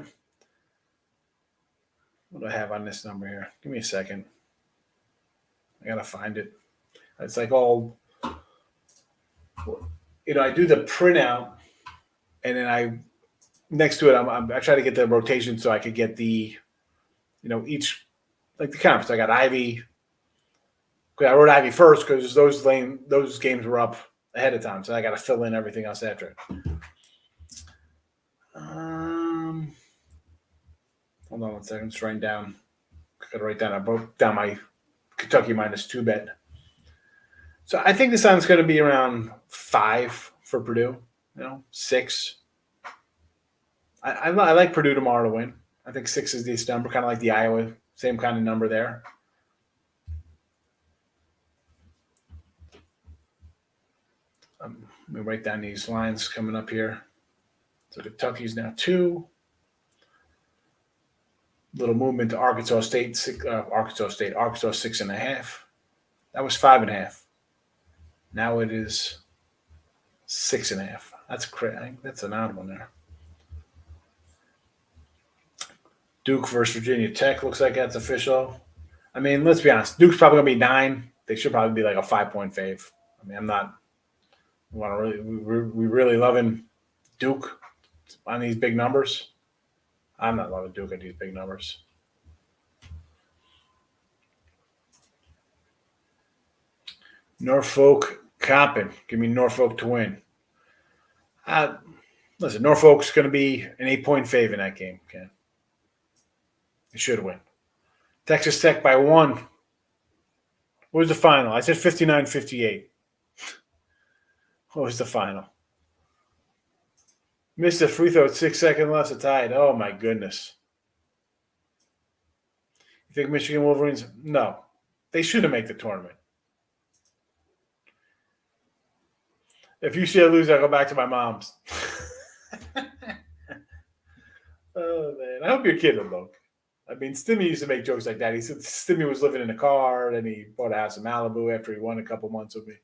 B: what do I have on this number here? Give me a second. I got to find it. It's like all, I do the printout, and then next to it, I try to get the rotation so I could get the, each, like the conference. I got Ivy. I wrote Ivy first because those games were up ahead of time, so I got to fill in everything else after it. Hold on one second. I'm just writing down. I got to write down. I broke down my Kentucky -2 bet. So I think this line's going to be around 5 for Purdue. 6. I like Purdue tomorrow to win. I think 6 is the number, kind of like the Iowa, same kind of number there. Let me write down these lines coming up here. So Kentucky's now 2. Little movement to Arkansas State 6.5. That was 5.5. Now it is 6.5. That's crazy. I think that's an odd one there. Duke versus Virginia Tech looks like that's official. I mean, let's be honest. Duke's probably going to be 9. They should probably be like a 5-point fave. I mean, I'm not. We really loving Duke on these big numbers. I'm not loving Duke at these big numbers. Norfolk Coppin. Give me Norfolk to win. Listen, Norfolk's going to be an 8-point fave in that game. Okay. They should win. Texas Tech by 1. What was the final? I said 59-58. What was the final? Missed a free throw at 6 seconds left to tie it. Oh, my goodness. You think Michigan Wolverines? No. They shouldn't make the tournament. If UCLA lose, I'll go back to my mom's. Oh, man. I hope you're kidding, Luke. I mean, Stimmy used to make jokes like that. He said Stimmy was living in a car, and he bought a house in Malibu after he won a couple months with me.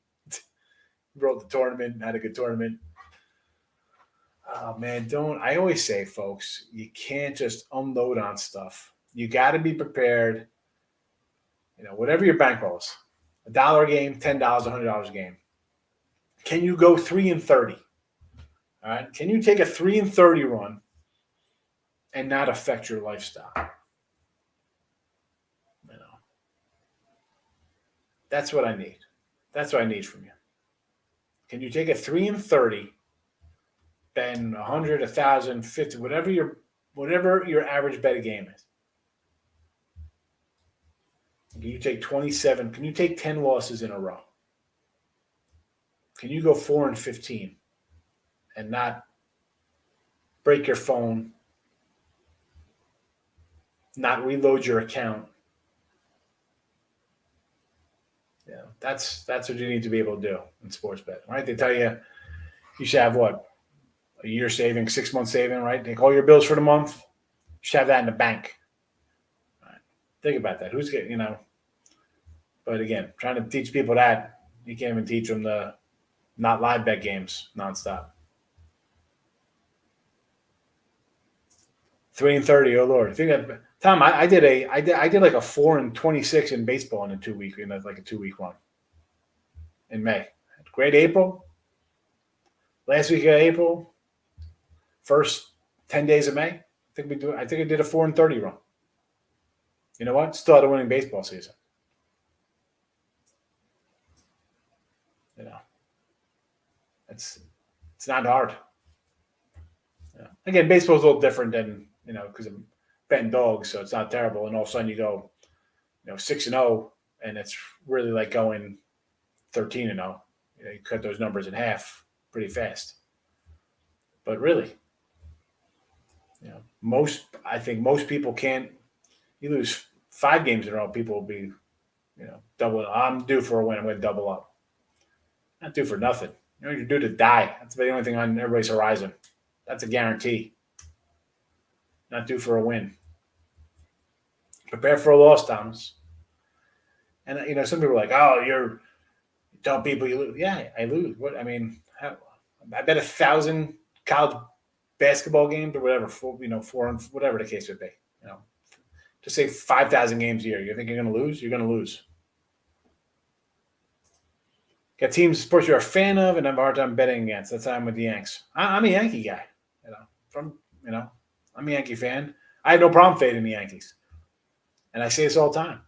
B: He wrote the tournament, had a good tournament. Oh, man, I always say, folks, you can't just unload on stuff. You got to be prepared. Whatever your bankroll is, $1 a game, $10, $100 a game. Can you go 3-30? All right. Can you take a 3-30 run and not affect your lifestyle? That's what I need. That's what I need from you. Can you take a 3-30, then 100, 1,000, 50, whatever your average bet a game is? Can you take 27? Can you take 10 losses in a row? Can you go 4-15 and not break your phone, not reload your account? Yeah, that's what you need to be able to do in sports betting, right? They tell you should have what? A year saving, 6 months saving, right? Take all your bills for the month. You should have that in the bank. Right. Think about that. Who's getting, But again, trying to teach people that, you can't even teach them the not live bet games nonstop. 3-30, oh Lord! Tom, I did like a 4-26 in baseball in a 2-week, like a 2-week run in May. Great April. Last week of April. First 10 days of May. I think I did a 4-30 run. You know what? Still had a winning baseball season. You know, it's not hard. Yeah. Again, baseball's a little different than because I'm betting dogs, so it's not terrible. And all of a sudden you go, 6-0, and it's really like going 13-0. You cut those numbers in half pretty fast. But really, I think most people can't. You lose 5 games in a row, people will be, double. I'm due for a win. I'm going to double up. Not due for nothing. You're due to die. That's the only thing on everybody's horizon. That's a guarantee. Not due for a win. Prepare for a loss, Thomas. And some people are like, "Oh, you're tell people you lose." Yeah, I lose. What I mean, I bet 1,000 college basketball games or whatever, 4 whatever the case would be. To say 5,000 games a year, you think you're going to lose? You're going to lose. Got teams, sports you're a fan of, and have a hard time betting against. That's how I'm with the Yanks. I'm a Yankee guy. I'm a Yankee fan. I had no problem fading the Yankees, and I say this all the time.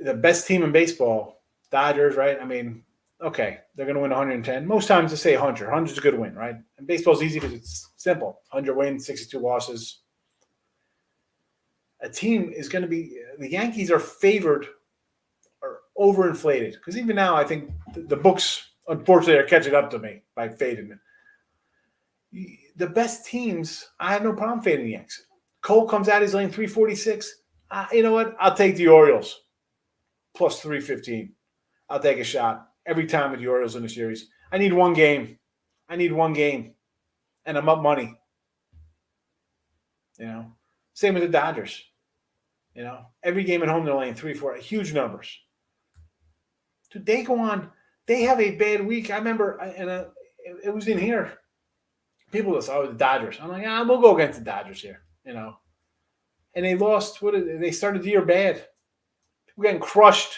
B: The best team in baseball, Dodgers, right? I mean, okay, they're going to win 110. Most times they say 100. 100 is a good win, right? And baseball's easy because it's simple. 100 wins, 62 losses. A team is going to be – the Yankees are favored or overinflated because even now I think the books, unfortunately, are catching up to me by fading them. The best teams, I have no problem fading the Yanks. Cole comes out, he's laying 346. You know what? I'll take the Orioles plus 315. I'll take a shot every time with the Orioles in the series. I need one game. And I'm up money. Same with the Dodgers. Every game at home they're laying 3-4, huge numbers. Dude, they go on. They have a bad week. I remember, and it was in here. People just, the Dodgers. I'm like, we'll go against the Dodgers here, And they lost. They started the year bad. People getting crushed.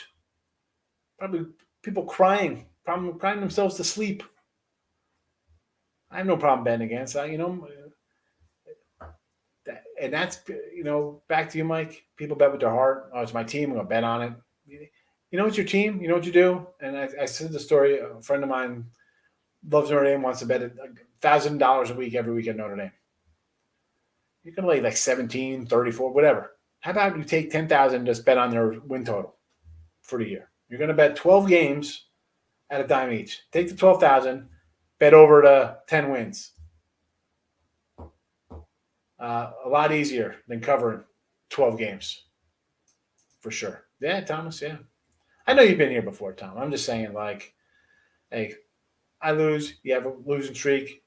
B: Probably people crying themselves to sleep. I have no problem betting against that, and that's, back to you, Mike. People bet with their heart. Oh, it's my team. I'm going to bet on it. You know it's your team. You know what you do. And I said the story. A friend of mine loves Notre Dame, wants to bet $1,000 a week every week at Notre Dame. You can lay like 17, 34, whatever. How about you take 10,000 and just bet on their win total for the year? You're going to bet 12 games at a dime each. Take the 12,000, bet over to 10 wins. A lot easier than covering 12 games, for sure. Yeah, Thomas, yeah. I know you've been here before, Tom. I'm just saying, like, hey, I lose. You have a losing streak.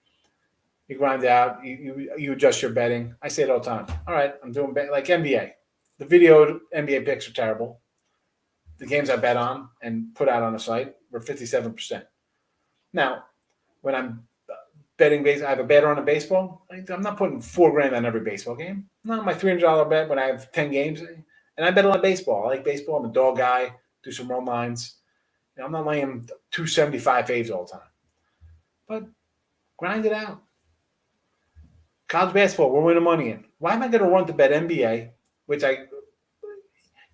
B: You grind out. You adjust your betting. I say it all the time. All right, I'm doing like NBA. The video NBA picks are terrible. The games I bet on and put out on the site were 57%. Now, when I'm betting I have a better on a baseball. I'm not putting $4,000 on every baseball game. No, my $300 bet when I have 10 games, and I bet a lot of baseball. I like baseball. I'm a dog guy. Do some run lines. I'm not laying 275 faves all the time. But grind it out. College basketball, we're winning money in. Why am I going to run to bet NBA,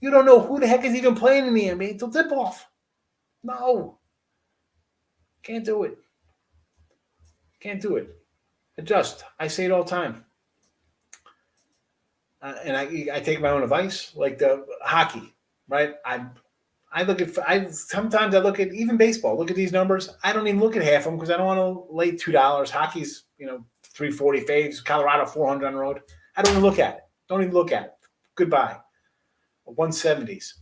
B: you don't know who the heck is even playing in the NBA until tip off. No. Can't do it. Adjust. I say it all the time. And I take my own advice, like the hockey, right? Sometimes I look at even baseball. Look at these numbers. I don't even look at half of them because I don't want to lay $2. Hockey's, 340 faves. Colorado 400 on the road. I don't even look at it. Don't even look at it. Goodbye. 170s.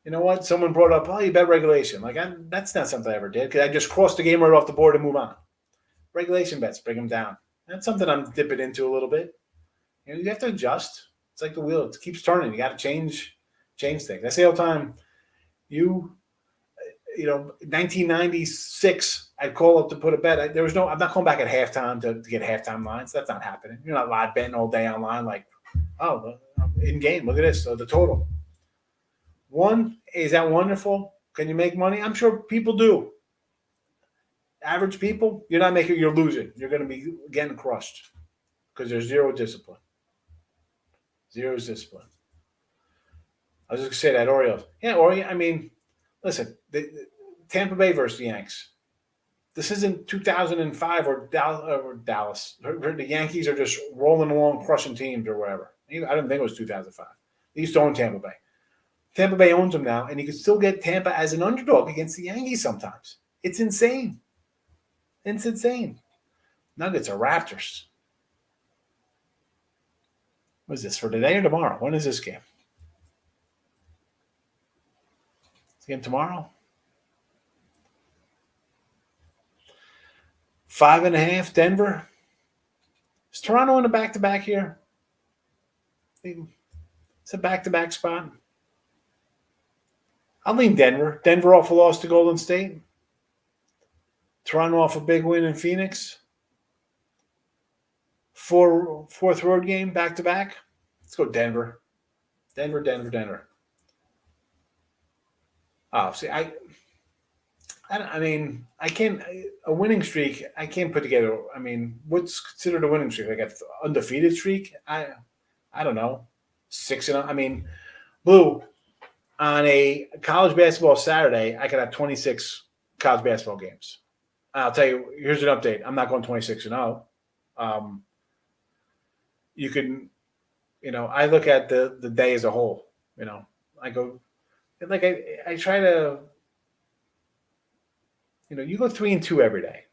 B: You know what? Someone brought up, you bet regulation. Like that's not something I ever did because I just crossed the game right off the board and move on. Regulation bets, bring them down. That's something I'm dipping into a little bit. You have to adjust. It's like the wheel; it keeps turning. You got to change things. I say all the time. 1996, I'd call up to put a bet. I'm not calling back at halftime to get halftime lines. That's not happening. You're not live betting all day online. Like, in game. Look at this. So the total. Is that wonderful? Can you make money? I'm sure people do. Average people, you're losing. You're going to be getting crushed. because there's zero discipline. Zero discipline. I was just going to say that Orioles. Yeah, I mean, listen, Tampa Bay versus the Yanks. This isn't 2005 or Dallas. The Yankees are just rolling along, crushing teams or whatever. I didn't think it was 2005. They used to own Tampa Bay. Tampa Bay owns them now, and you can still get Tampa as an underdog against the Yankees sometimes. It's insane. It's insane. Nuggets are Raptors. What is this, for today or tomorrow? When is this game? This game tomorrow? 5.5, Denver. Is Toronto in a back-to-back here? It's a back-to-back spot. I'll lean Denver. Denver off a loss to Golden State. Toronto off a big win in Phoenix. Fourth road game, back-to-back. Let's go Denver. Denver. Oh, see, I mean, I can't – a winning streak, I can't put together – I mean, what's considered a winning streak? Like an undefeated streak? I don't know. 6-0. I mean, Blue, on a college basketball Saturday, I could have 26 college basketball games. I'll tell you, here's an update. I'm not going 26-0. You can – I look at the day as a whole. I go – like I try to – you go 3-2 every day.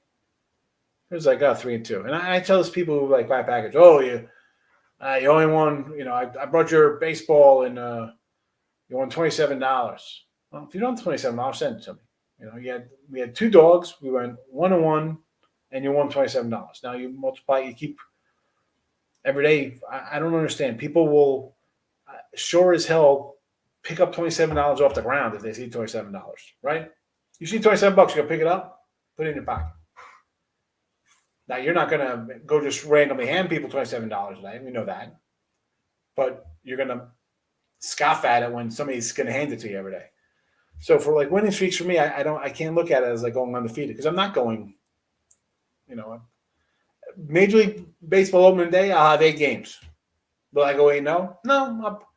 B: It was like, 3-2. And I tell those people who like buy a package, you only won, I brought your baseball and you won $27. Well, if you don't have $27, send it to me. We had 2 dogs. We went 1-1, and you won $27. Now you multiply, you keep every day. I don't understand. People will sure as hell pick up $27 off the ground if they see $27, right? You see $27, you're gonna pick it up, put it in your pocket. Now you're not gonna go just randomly hand people $27 a day. We know that, but you're gonna scoff at it when somebody's gonna hand it to you every day. So for like winning streaks for me, I can't look at it as like going undefeated because I'm not going. Major League Baseball opening day, I'll have 8 games. Will I go 8-0? No,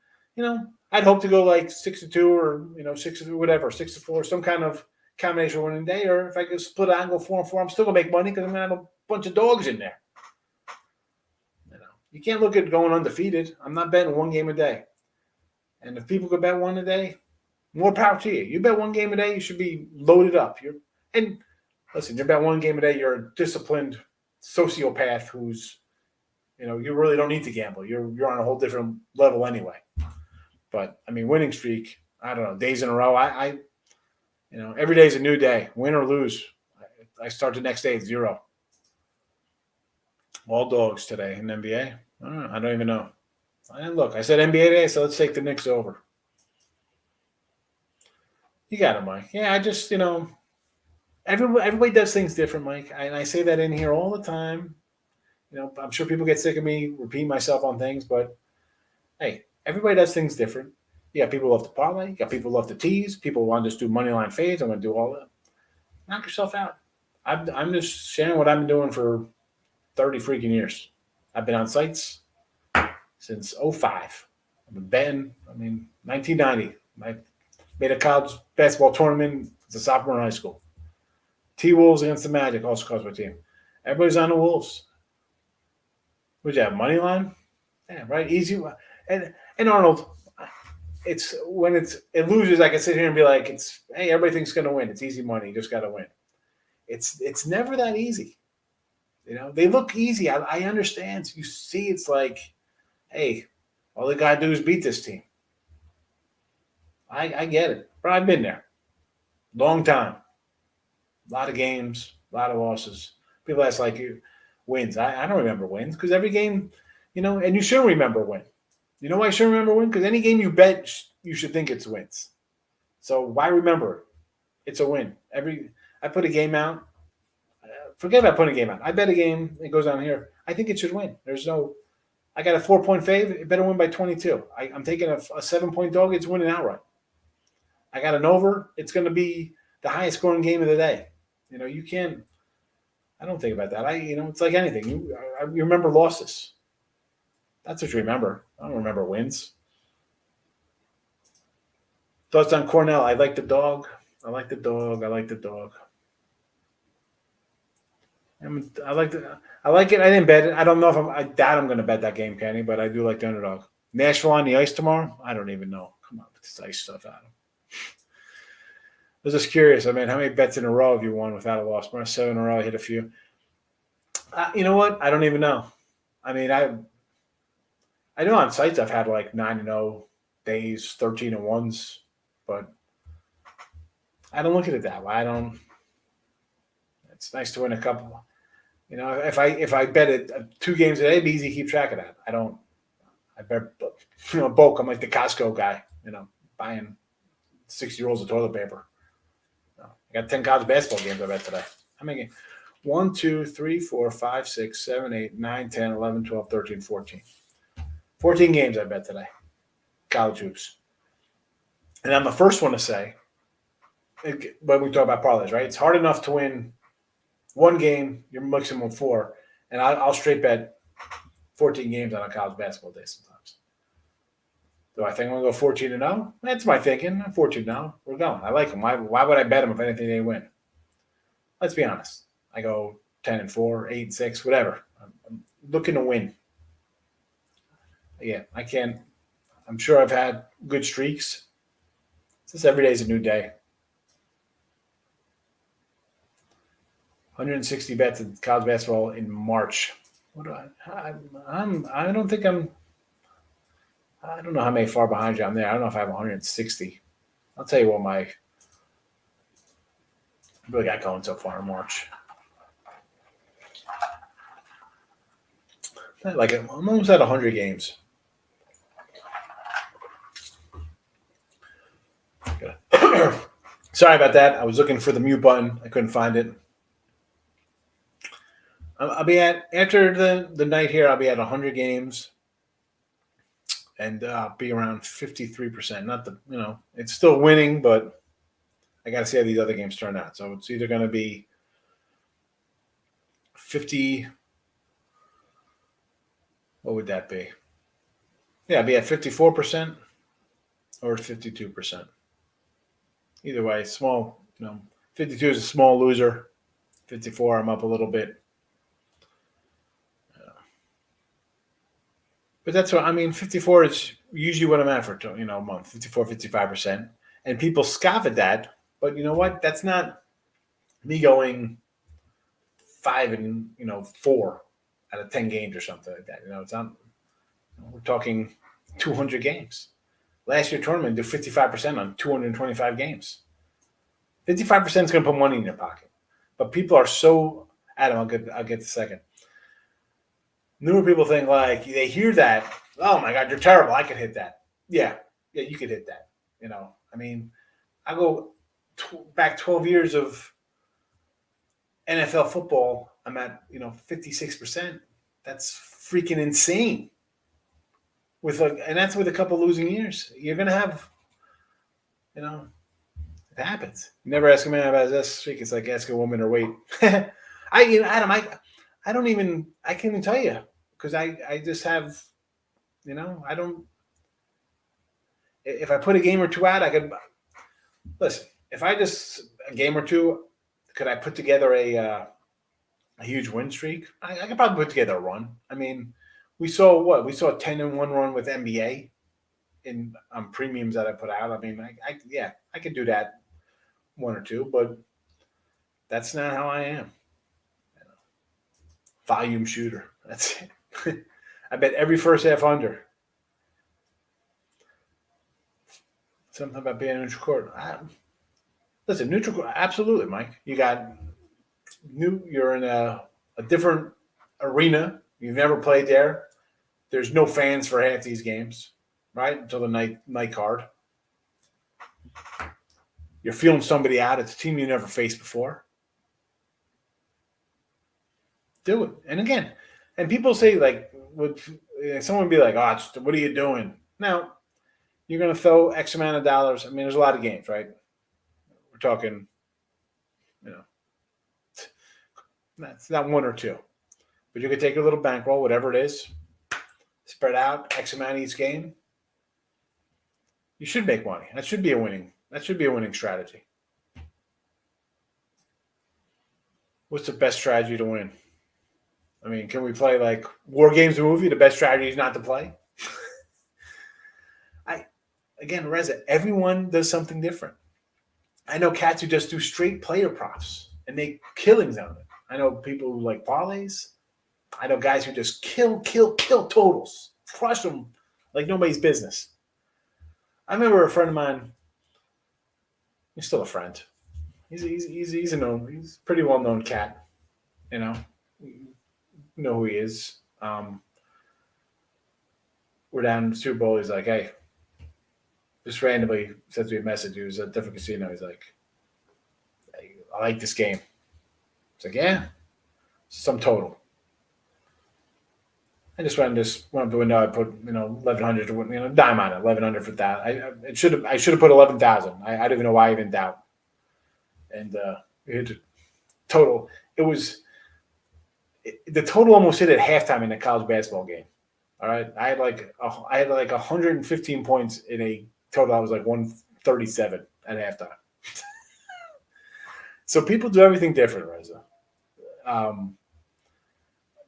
B: I'd hope to go like 6-2 or 6-3, whatever, 6-4, some kind of combination winning day. Or if I could split out and go 4-4, I'm still gonna make money because I'm gonna have a bunch of dogs in there. You can't look at going undefeated. I'm not betting 1 game a day. And if people could bet 1 a day, more power to you. You bet 1 game a day, you should be loaded up. And listen, you bet 1 game a day, you're a disciplined sociopath who's, you really don't need to gamble. You're on a whole different level anyway. But I mean, winning streak, I don't know, days in a row. I every day is a new day, win or lose. I start the next day at 0. All dogs today in NBA. I don't even know. Look, I said NBA today, so let's take the Knicks over. You got it, Mike. Yeah, I just, everybody does things different, Mike. And I say that in here all the time. I'm sure people get sick of me repeating myself on things, but hey, everybody does things different. You got people who love to parlay. You got people who love to tease. People who want to just do money line fades. I'm going to do all that. Knock yourself out. I'm just sharing what I've been doing for 30 freaking years. I've been on sites since 2005. I've been betting. 1990. I made a college basketball tournament as a sophomore in high school. T-Wolves against the Magic, also cost my team. Everybody's on the Wolves. Would you have money line? Yeah, right. Easy. And Arnold, it's when it loses, I can sit here and be like, hey, everybody thinks it's gonna win. It's easy money. You just gotta win. It's never that easy. They look easy. I understand. You see, it's like, hey, all they gotta do is beat this team. I get it. But I've been there. Long time. A lot of games, a lot of losses. People ask like wins. I don't remember wins because every game, and you shouldn't remember win. You know why I shouldn't remember win? Because any game you bet, you should think it's wins. So why remember it? It's a win. I put a game out. Forget about putting a game out. I bet a game. It goes on here. I think it should win. I got a 4-point fave. It better win by 22. I'm taking a 7-point dog. It's winning outright. I got an over. It's going to be the highest scoring game of the day. You can't. I don't think about that. It's like anything. You remember losses. That's what you remember. I don't remember wins. Thoughts on Cornell? I like the dog. I like the dog. I like the dog. I like the. I like it. I didn't bet it. I don't know if I doubt I'm going to bet that game, Kenny, but I do like the underdog. Nashville on the ice tomorrow? I don't even know. Come on, put this ice stuff out. I was just curious. I mean, how many bets in a row have you won without a loss? 7 in a row. I hit a few. You know what? I don't even know. I mean, I know on sites I've had like 9-0 days, 13-1s, but I don't look at it that way. I don't. It's nice to win a couple. You know, if I bet it 2 games a day, it'd be easy to keep track of that. I don't. I bet bulk. I'm like the Costco guy. You know, buying 60 rolls of toilet paper. I got 10 college basketball games I bet today. How many games? 1, 2, 3, 4, 5, 6, 7, 8, 9, 10, 11, 12, 13, 14. 14 games I bet today. College hoops. And I'm the first one to say, when we talk about parlays, right? It's hard enough to win 1 game, your maximum 4, and I'll straight bet 14 games on a college basketball day sometimes. Do I think I'm going to go 14-0? That's my thinking. 14-0. We're going. I like them. Why would I bet them if anything they win? Let's be honest. I go 10-4, 8-6, whatever. I'm looking to win. Yeah, I can't. I'm sure I've had good streaks. It's just every day is a new day. 160 bets in college basketball in March. What do I don't think I'm. I don't know how many far behind you I'm there. I don't know if I have 160. I'll tell you what I really got going so far in March. Like I'm almost at 100 games. Sorry about that. I was looking for the mute button. I couldn't find it. I'll be after the night here. I'll be at 100 games, and be around 53%. Not it's still winning, but I got to see how these other games turn out. So it's either going to be 50. What would that be? Yeah, I'd be at 54% or 52%. Either way, small. 52 is a small loser. 54, I'm up a little bit. But that's what I mean. 54 is usually what I'm at for a month. 54, 55%, and people scoff at that. But you know what? That's not me going 5-4 out of 10 games or something like that. It's not. We're talking 200 games. Last year tournament did 55% on 225 games. 55% is going to put money in your pocket. But people are so Adam. I'll get the second. Newer people think like they hear that. Oh my God, you're terrible. I could hit that. Yeah, you could hit that. I mean, I go back 12 years of NFL football. I'm at 56%. That's freaking insane. And that's with a couple losing years. You're gonna have, it happens. You never ask a man about this streak. It's like ask a woman her weight. Adam, I don't even. I can't even tell you because I just have, I don't. If I put a game or two out, I could listen. If I just a game or two, could I put together a huge win streak? I could probably put together a run. I mean, we saw what? We saw a 10-1 run with NBA in premiums that I put out. I mean, I could do that 1 or 2, but that's not how I am. Volume shooter. That's it. I bet every first half under. Something about being a neutral court. Listen, neutral court, absolutely, Mike. You're in a different arena. You've never played there. There's no fans for half these games, right? Until the night card. You're feeling somebody out. It's a team you never faced before. Do it. And again, and people say someone would be like, "Oh, what are you doing?" Now, you're going to throw X amount of dollars. I mean, there's a lot of games, right? We're talking, that's not 1 or 2, but you could take a little bankroll, whatever it is, spread out X amount each game, you should make money. That should be a winning strategy. What's the best strategy to win? I mean, can we play like War Games the movie? The best strategy is not to play. Again, Reza, everyone does something different. I know cats who just do straight player props and make killings out of it. I know people who like parlays. I know guys who just kill totals, crush them like nobody's business. I remember a friend of mine. He's still a friend. He's a pretty well known cat. You know who he is. We're down in the Super Bowl. He's like, hey, just randomly sends me a message. He was at a different casino. He's like, hey, I like this game. It's like, yeah, some total. I just went up the window. I put 1,100 to dime on it, 1,100 for that. I should have put 11,000. I don't even know why I even doubt. And we hit the total. The total almost hit at halftime in a college basketball game. All right, I had like 115 points in a total. I was like 137 at halftime. So people do everything different, Reza.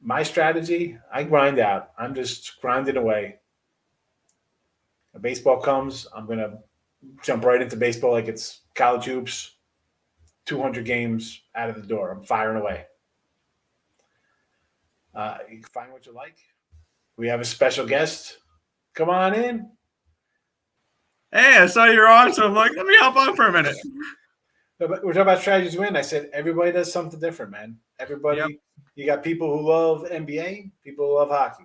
B: My strategy, I grind out. I'm just grinding away. A baseball comes, I'm going to jump right into baseball like it's college hoops. 200 games out of the door. I'm firing away. You can find what you like. We have a special guest. Come on in.
C: Hey, I saw you were on, so I'm like, let me hop on for a minute.
B: We're talking about strategies to win. I said everybody does something different, man. Everybody. Yep. You got people who love NBA, people who love hockey.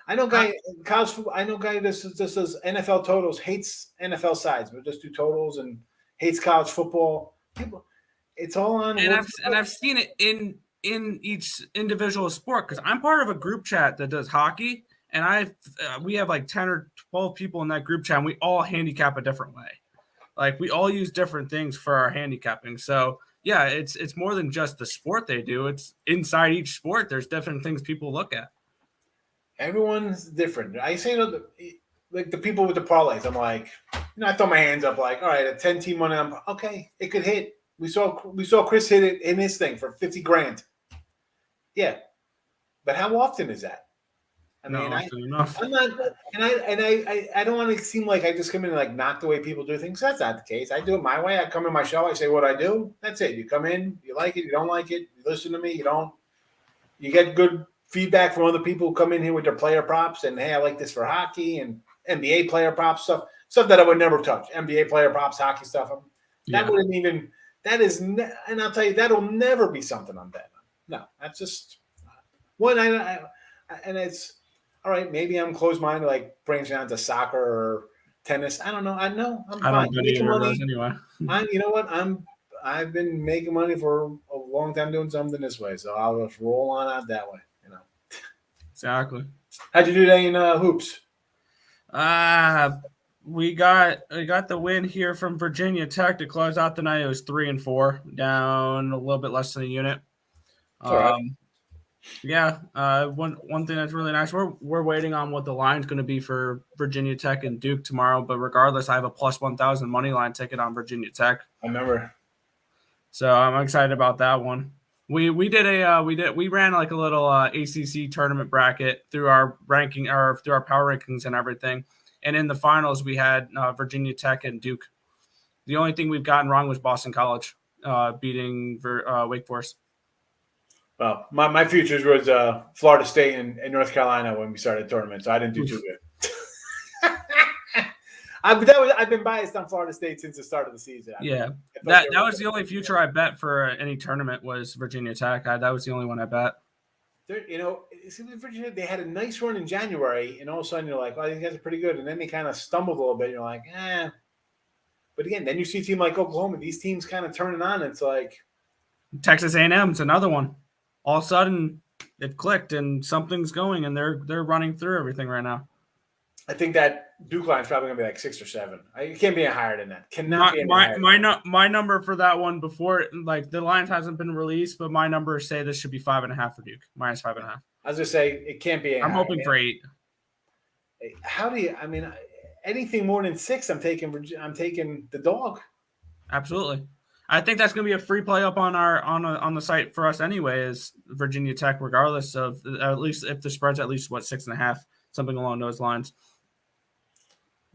B: I know guy college football. I know guy this does NFL totals, hates NFL sides, but just do totals and hates college football. People, it's all on.
C: And I've seen it in each individual sport because I'm part of a group chat that does hockey, and we have like 10 or 12 people in that group chat, and we all handicap a different way. Like we all use different things for our handicapping. So yeah, it's more than just the sport they do. It's inside each sport. There's different things people look at.
B: Everyone's different. I say like the people with the parlays. I'm like, I throw my hands up like, all right, a 10-team money. I'm okay. It could hit. We saw Chris hit it in his thing for $50,000. Yeah, but how often is that? I mean, I'm not, and I don't want to seem like I just come in and like knock the way people do things. That's not the case. I do it my way. I come in my show. I say what I do. That's it. You come in, you like it, you don't like it. You listen to me. You don't. You get good feedback from other people who come in here with their player props and hey, I like this for hockey and NBA player props stuff that I would never touch. NBA player props, hockey stuff. That wouldn't even. That is, and I'll tell you, that'll never be something I'm betting on. No, that's just one. And it's. All right, maybe I'm closed-minded, like branching out to soccer or tennis. I don't know. I know I'm fine.
C: I don't bet either of those anyway.
B: You know what? I've been making money for a long time doing something this way, so I'll just roll on out that way.
C: Exactly.
B: How'd you do today in hoops?
C: We got the win here from Virginia Tech to close out the night. It was 3-4, down a little bit less than a unit.
B: All right.
C: Yeah, one thing that's really nice. We're waiting on what the line's going to be for Virginia Tech and Duke tomorrow. But regardless, I have a plus 1,000 money line ticket on Virginia Tech.
B: I remember.
C: So I'm excited about that one. We ran like a little ACC tournament bracket through our ranking or through our power rankings and everything. And in the finals, we had Virginia Tech and Duke. The only thing we've gotten wrong was Boston College beating Wake Forest. Well,
B: my futures was Florida State and North Carolina when we started the tournament, so I didn't do too good. I've been biased on Florida State since the start of the season.
C: Yeah, that was the only future I bet for any tournament was Virginia Tech. That was the only one I bet.
B: Virginia, they had a nice run in January, and all of a sudden you're like, "Oh, these guys are pretty good," and then they kind of stumbled a little bit. And you're like, "eh." But again, then you see a team like Oklahoma; these teams kind of turning on. It's like
C: Texas A&M's another one. All of a sudden, it clicked and something's going, and they're running through everything right now.
B: I think that Duke line is probably going to be like 6 or 7. It can't be higher than that.
C: My number for that one before, like the line hasn't been released, but my numbers say this should be 5.5 for Duke, -5.5.
B: I was going to say it can't be.
C: I'm hoping for 8.
B: How do you? I mean, anything more than 6, I'm taking the dog.
C: Absolutely. I think that's going to be a free play up on our on the site for us anyway. Is Virginia Tech, regardless of at least if the spread's at least 6.5, something along those lines.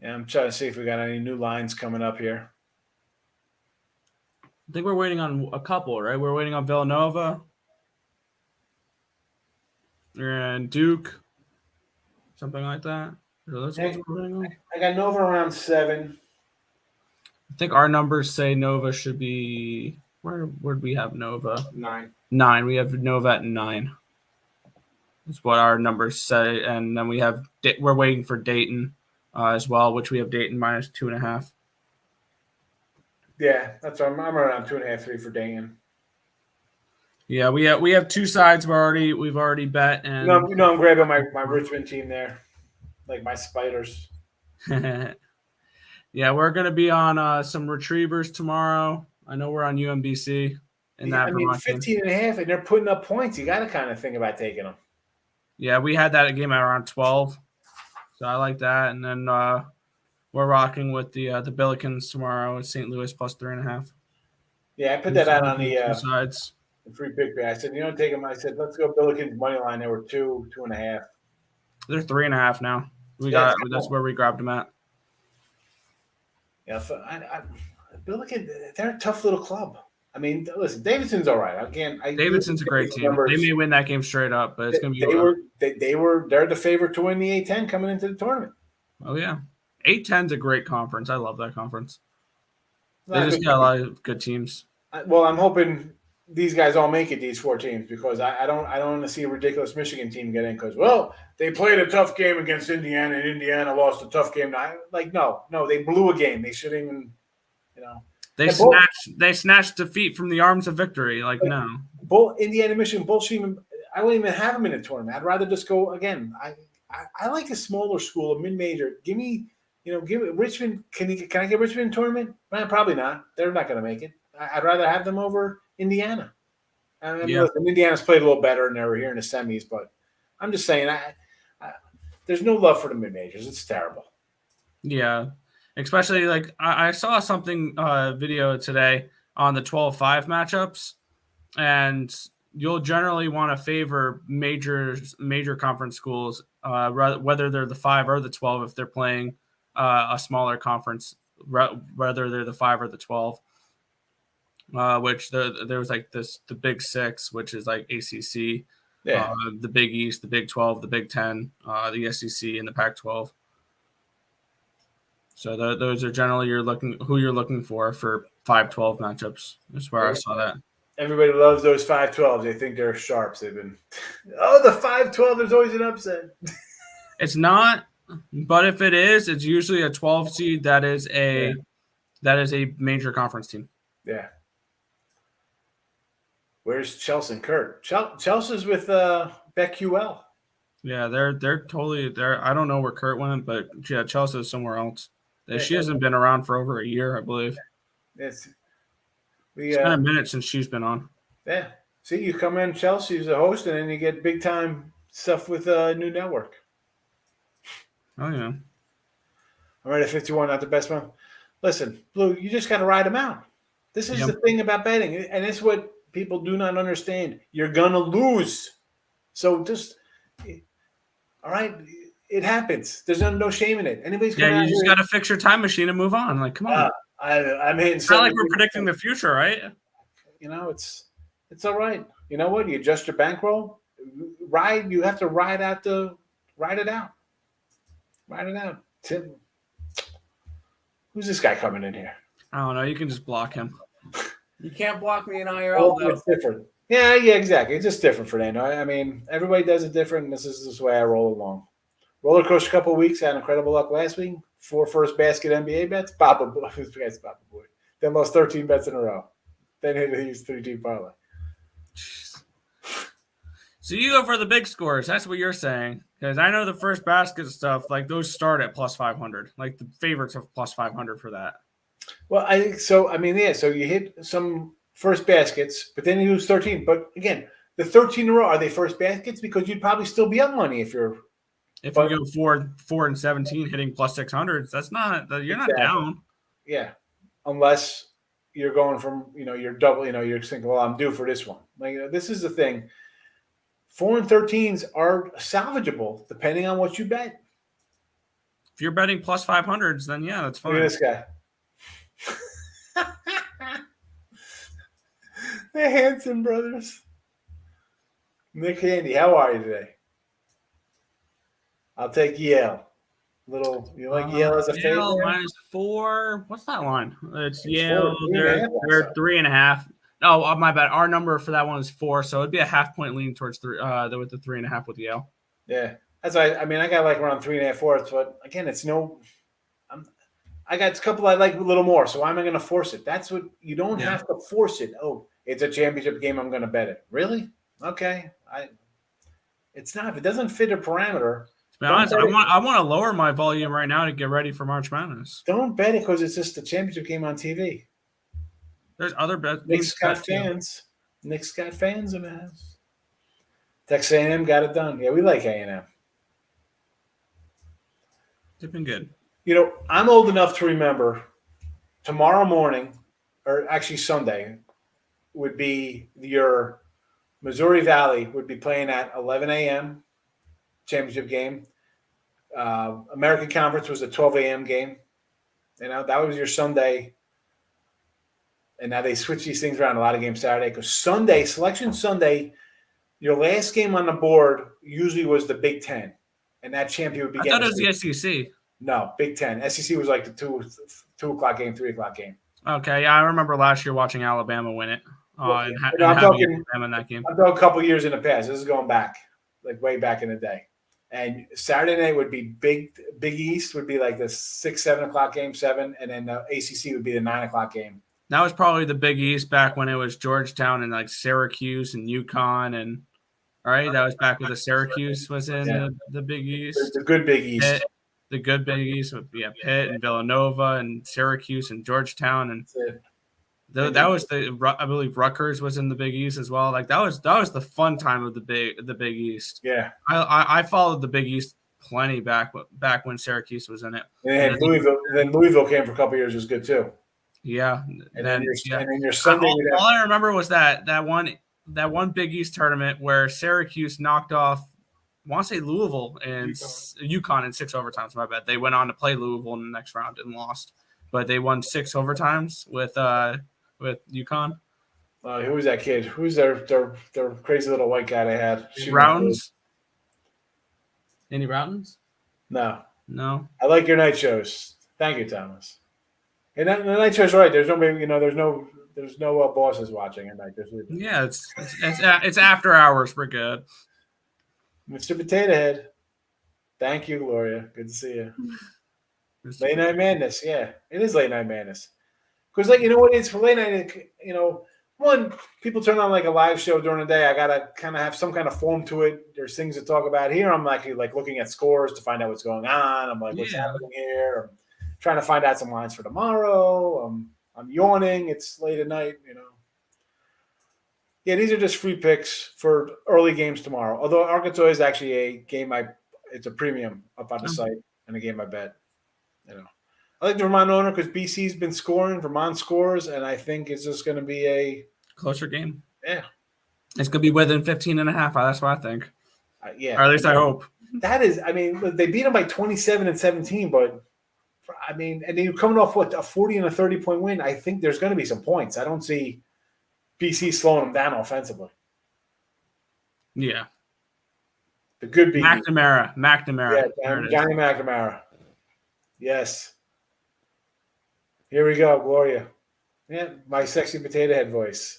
B: Yeah, I'm trying to see if we got any new lines coming up here.
C: I think we're waiting on a couple, right? We're waiting on Villanova and Duke, something like that. Those ones we're waiting on?
B: I got Nova around 7.
C: I think our numbers say Nova should be where'd we have Nova?
D: 9.
C: 9. We have Nova at 9. That's what our numbers say, and then we're waiting for Dayton as well, which we have Dayton minus 2.5.
B: Yeah, that's what I'm around 2.5, 3 for Dayton.
C: Yeah, we have 2 sides we've already bet, and
B: I'm grabbing my Richmond team there, like my Spiders.
C: Yeah, we're gonna be on some Retrievers tomorrow. I know we're on UMBC in that.
B: I mean, 15.5, and they're putting up points. You got to kind of think about taking them.
C: Yeah, we had that game at around 12, so I like that. And then we're rocking with the Billikens tomorrow at St. Louis plus 3.5.
B: Yeah, I put that out on the
C: sides.
B: The free pick back. I said, take them. I said, let's go Billikens money line. They were 2.5.
C: They're 3.5 now. That's where we grabbed them at.
B: Yeah, Billiken, they're a tough little club. I mean, listen, Davidson's all right. Again,
C: Davidson's a great team. They may win that game straight up, but it's going to
B: be. They're the favorite to win the A-10 coming into the tournament.
C: Oh yeah, A-10's a great conference. I love that conference. They just got a lot of good teams.
B: Well, I'm hoping these guys all make it. These 4 teams, because I don't want to see a ridiculous Michigan team get in because they played a tough game against Indiana and Indiana lost a tough game. No, they blew a game. They shouldn't even,
C: They snatched defeat from the arms of victory. No.
B: Both Indiana, Michigan, both teams. I wouldn't even have them in a tournament. I'd rather just go again. I like a smaller school, a mid-major. Give me Richmond. Can I get Richmond in a tournament? Probably not. They're not going to make it. I'd rather have them over Indiana. Listen, Indiana's played a little better, and they were here in the semis. But I'm just saying, there's no love for the mid-majors. It's terrible.
C: Yeah. Especially I saw something video today on the 12-5 matchups, and you'll generally want to favor major conference schools, whether they're the 5 or the 12 if they're playing a smaller conference, whether they're the 5 or the 12. Which there was the Big 6, which is like ACC, the Big East, the Big 12, the Big 10, the SEC, and the Pac-12. So those are generally who you're looking for 5-12 matchups. That's where I saw that.
B: Everybody loves those 5-12s. They think they're sharps. They've been, the 5-12. There's always an upset.
C: It's not, but if it is, it's usually a 12 seed that is a major conference team.
B: Yeah. Where's Chelsea and Kurt? Chelsea's with BetQL.
C: Yeah, they're totally there. I don't know where Kurt went, but yeah, Chelsea is somewhere else. She hasn't been around for over a year, I believe.
B: It's
C: been a minute since she's been on.
B: Yeah. See, you come in Chelsea as a host, and then you get big time stuff with a new network.
C: Oh yeah.
B: I'm right at 51, not the best one. Listen, Blue, you just got to ride them out. This is the thing about betting, and it's what people do not understand. You're gonna lose, so just all right. It happens. There's no shame in it. Anybody's
C: you just got to fix your time machine and move on. Come on.
B: I'm hitting.
C: It's not like we're predicting the future, right?
B: It's all right. You know what? You adjust your bankroll. You have to ride it out. Ride it out. Tim, who's this guy coming in here?
C: I don't know. You can just block him.
D: You can't block me in IRL, though.
B: It's different. Yeah, exactly. It's just different for them. I mean, everybody does it different. This is the way I roll along. Roller coaster a couple of weeks. Had incredible luck last week. 4 first basket NBA bets. Papa Boy. Then lost 13 bets in a row. Then hit a huge 3-team parlay.
C: So you go for the big scores. That's what you're saying. Because I know the first basket stuff, those start at plus 500. The favorites have plus 500 for that.
B: Well, so you hit some first baskets, but then you lose 13. But again, the 13 in a row, are they first baskets? Because you'd probably still be up money if you're
C: If
B: But-
C: you go 4-17 hitting plus 600s, that's not you're not
B: Exactly.
C: down.
B: Yeah, unless you're going from you're double. You're thinking, well, I'm due for this one. Like this is the thing. 4 and 13s are salvageable depending on what you bet.
C: If you're betting plus 500s, then yeah, that's
B: Look at
C: fine.
B: this guy. The Hanson brothers. Nick Handy, how are you today? I'll take Yale. You like Yale as a
C: Yale
B: favorite?
C: -4. What's that line? It's
B: It's
C: Yale.
B: 4, 3.5
C: They're
B: last
C: 3.5. No, my bad. Our number for that one is 4, so it'd be a half point lean towards 3. With the 3.5 with Yale.
B: Yeah, that's why. I mean, I got like around 3.5 fourths, but again, it's no. I got a couple I like a little more, so why am I going to force it? That's what you don't
C: Yeah.
B: have to force it. Oh, it's a championship game. I'm going to bet it. Really? Okay. It's not. If it doesn't fit a parameter,
C: To be
B: Don't
C: honest,
B: bet it.
C: I want to lower my volume right now to get ready for March Madness.
B: don't bet it because it's just a championship game on TV.
C: There's other bet.
B: Nick's got fans. Nick's got fans in the house. Texas A&M got it done. Yeah, we like A&M.
C: They've been good.
B: I'm old enough to remember tomorrow morning, or actually Sunday, would be your Missouri Valley would be playing at 11 a.m. championship game. American Conference was a 12 a.m. game. That was your Sunday. And now they switch these things around. A lot of games Saturday because Selection Sunday, your last game on the board usually was the Big Ten, and that champion would be.
C: I thought it was the SEC.
B: No, Big Ten. SEC was like the 2 o'clock game, 3 o'clock game.
C: Okay, yeah, I remember last year watching Alabama win it. And
B: I'm
C: having
B: talking-
C: Alabama in that game.
B: I've done a couple years in the past. This is going back, like way back in the day. And Saturday night would be Big East would be like the 6, 7 o'clock game, 7, and then the ACC would be the 9 o'clock game.
C: That was probably the Big East back when it was Georgetown and like Syracuse and UConn and right. That was back when the Syracuse was in
B: Yeah.
C: the Big
B: There's
C: East.
B: the good Big East.
C: Pitt, the good Big East would be Pitt and Villanova and Syracuse and Georgetown and
B: That's it.
C: that was I believe Rutgers was in the Big East as well. Like that was the fun time of the Big East.
B: Yeah.
C: I followed the Big East plenty back when Syracuse was in it.
B: And then Louisville came for a couple years was good too.
C: Yeah,
B: And then your Sunday.
C: all I remember was that one Big East tournament where Syracuse knocked off, I want to say Louisville and UConn in 6 overtimes. My bad. They went on to play Louisville in the next round and lost, but they won 6 overtimes with UConn.
B: Who was that kid? Who's their crazy little white guy they had?
C: Routins. Any Routins?
B: No. I like your night shows. Thank you, Thomas. And the night show's right. There's no bosses watching at night.
C: Yeah, it's after hours. We're good.
B: Mr. Potato Head. Thank you, Gloria. Good to see you. Late Night Madness. Yeah, it is Late Night Madness. Because, like, you know what it is for late night, one, people turn on like a live show during the day. I got to kind of have some kind of form to it. There's things to talk about. Here, I'm like looking at scores to find out what's going on. I'm like, what's happening here? I'm trying to find out some lines for tomorrow. I'm yawning. It's late at night, Yeah, these are just free picks for early games tomorrow. Although Arkansas is actually a game it's a premium up on the site and a game I bet. I like the Vermont owner because BC's been scoring. Vermont scores, and I think it's just going to be a
C: closer game.
B: Yeah,
C: it's going to be within 15.5. That's what I think.
B: Yeah,
C: or at least I hope.
B: That is, they beat them by 27 and 17, but and then you're coming off a 40 and a 30-point win. I think there's going to be some points. I don't see BC slowing them down offensively.
C: Yeah.
B: The good BC.
C: McNamara.
B: Yeah, Johnny McNamara. Yes. Here we go, Gloria. Yeah, my sexy potato head voice.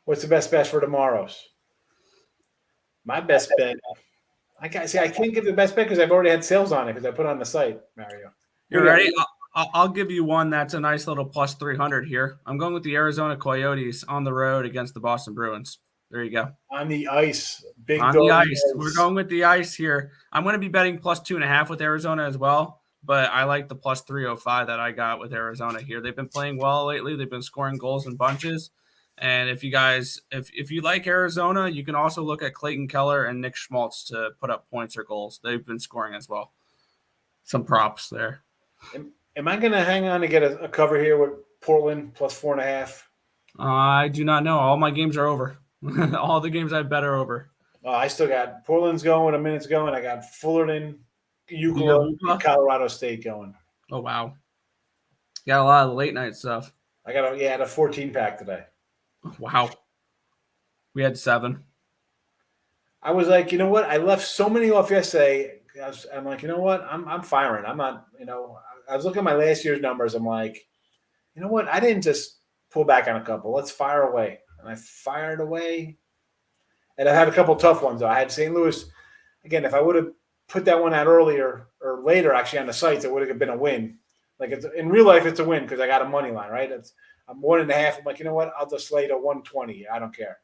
B: What's the best bet for tomorrow's? My best bet. I can't give the best bet because I've already had sales on it because I put it on the site, Mario.
C: You ready? I'll give you one that's a nice little plus 300 here. I'm going with the Arizona Coyotes on the road against the Boston Bruins. There you go.
B: On the ice.
C: Big on the ice. We're going with the ice here. I'm going to be betting plus 2.5 with Arizona as well, but I like the plus 305 that I got with Arizona here. They've been playing well lately. They've been scoring goals in bunches. And if you guys, if you like Arizona, you can also look at Clayton Keller and Nick Schmaltz to put up points or goals. They've been scoring as well. Some props there.
B: Am I going to hang on to get a cover here with Portland plus 4.5?
C: I do not know. All my games are over. All the games I bet are over.
B: I still got Portland's going, a minute's going. I got Fullerton,
C: You
B: UCLA,
C: got-
B: Colorado State going.
C: Oh, wow. Got a lot of the late night stuff.
B: I got a 14-pack today.
C: Wow. We had 7.
B: I was like, you know what? I left so many off yesterday. I'm like, you know what? I'm firing. I'm not, I was looking at my last year's numbers. I'm like, you know what? I didn't just pull back on a couple. Let's fire away. And I fired away. And I had a couple tough ones, though. I had St. Louis. Again, if I would have put that one out earlier or later, actually, on the sites, it would have been a win. Like, in real life, it's a win because I got a money line, right? I'm 1.5. I'm like, you know what? I'll just lay to 120. I don't care.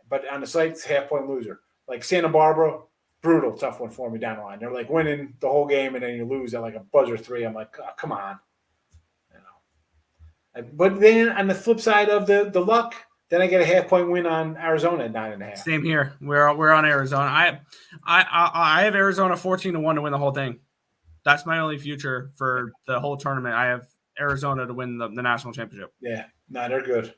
B: But on the sites, half-point loser. Like Santa Barbara, brutal, tough one for me down the line. They're like winning the whole game, and then you lose at like a buzzer 3. I'm like, oh, come on. But then on the flip side of the luck, then I get a half-point win on Arizona at 9.5.
C: Same here. We're on Arizona. I have Arizona 14-1 to win the whole thing. That's my only future for the whole tournament. I have Arizona to win the national championship.
B: Yeah, no, they're good.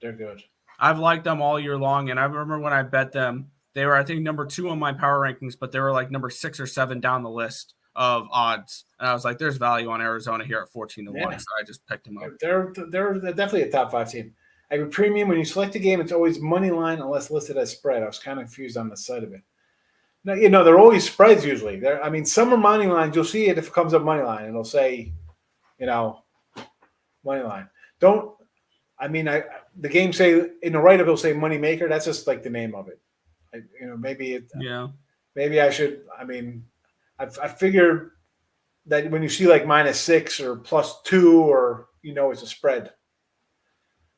B: They're good.
C: I've liked them all year long, and I remember when I bet them, they were, I think, number 2 on my power rankings, but they were like number 6 or 7 down the list of odds. And I was like, there's value on Arizona here at 14-1,
B: Yeah.
C: so I just picked them up.
B: They're definitely a top 5 team. I have a premium. When you select a game, it's always money line unless listed as spread. I was kind of confused on the side of it. No, they're always spreads usually. Some are money lines. You'll see it if it comes up money line. It'll say, money line. The game say in the write-up it'll say money maker. That's just like the name of it. Maybe I should. I figured that when you see like -6 or +2 or it's a spread.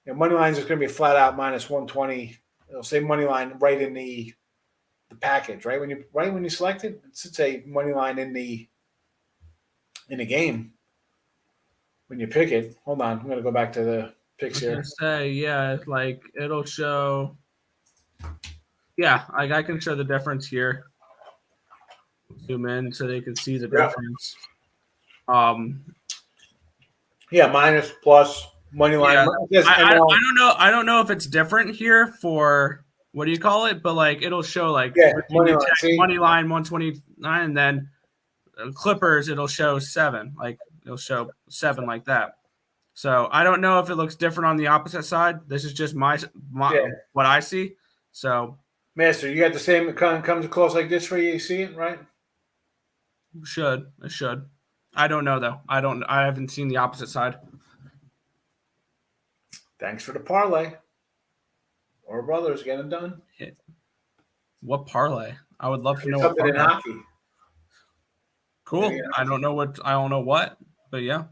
B: Money line is going to be flat out -120. It'll say money line right in the package, right? When you select it, it should say money line in the game. When you pick it, hold on, I'm going to go back to the picks here.
C: It'll show. Yeah, I can show the difference here. Zoom in so they can see the difference.
B: Minus, plus, money line.
C: Yeah. I don't know. I don't know if it's different here for what do you call it, but it'll show money line 129, and then Clippers it'll show 7. It'll show 7 like that. So I don't know if it looks different on the opposite side. This is just my what I see. So
B: Master, you got the same. It comes close like this for you. You see it, right?
C: It should. I don't know though. I haven't seen the opposite side.
B: Thanks for the parlay. Or brothers getting it done.
C: What parlay? I would love to know.
B: Something in hockey.
C: Cool. I don't know what, but yeah.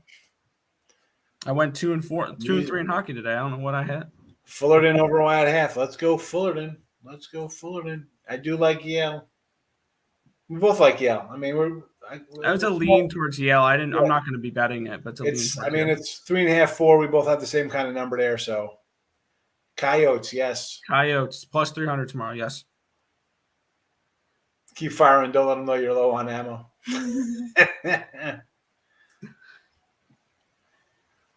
C: I went 2 and 3 in hockey today. I don't know what I had.
B: Fullerton over wide half. Let's go Fullerton. I do like Yale. We both like Yale.
C: That was a lean towards Yale. I'm not going to be betting it, but
B: it's 3.5, 4. We both have the same kind of number there. So Coyotes, yes.
C: Coyotes plus 300 tomorrow. Yes.
B: Keep firing. Don't let them know you're low on ammo.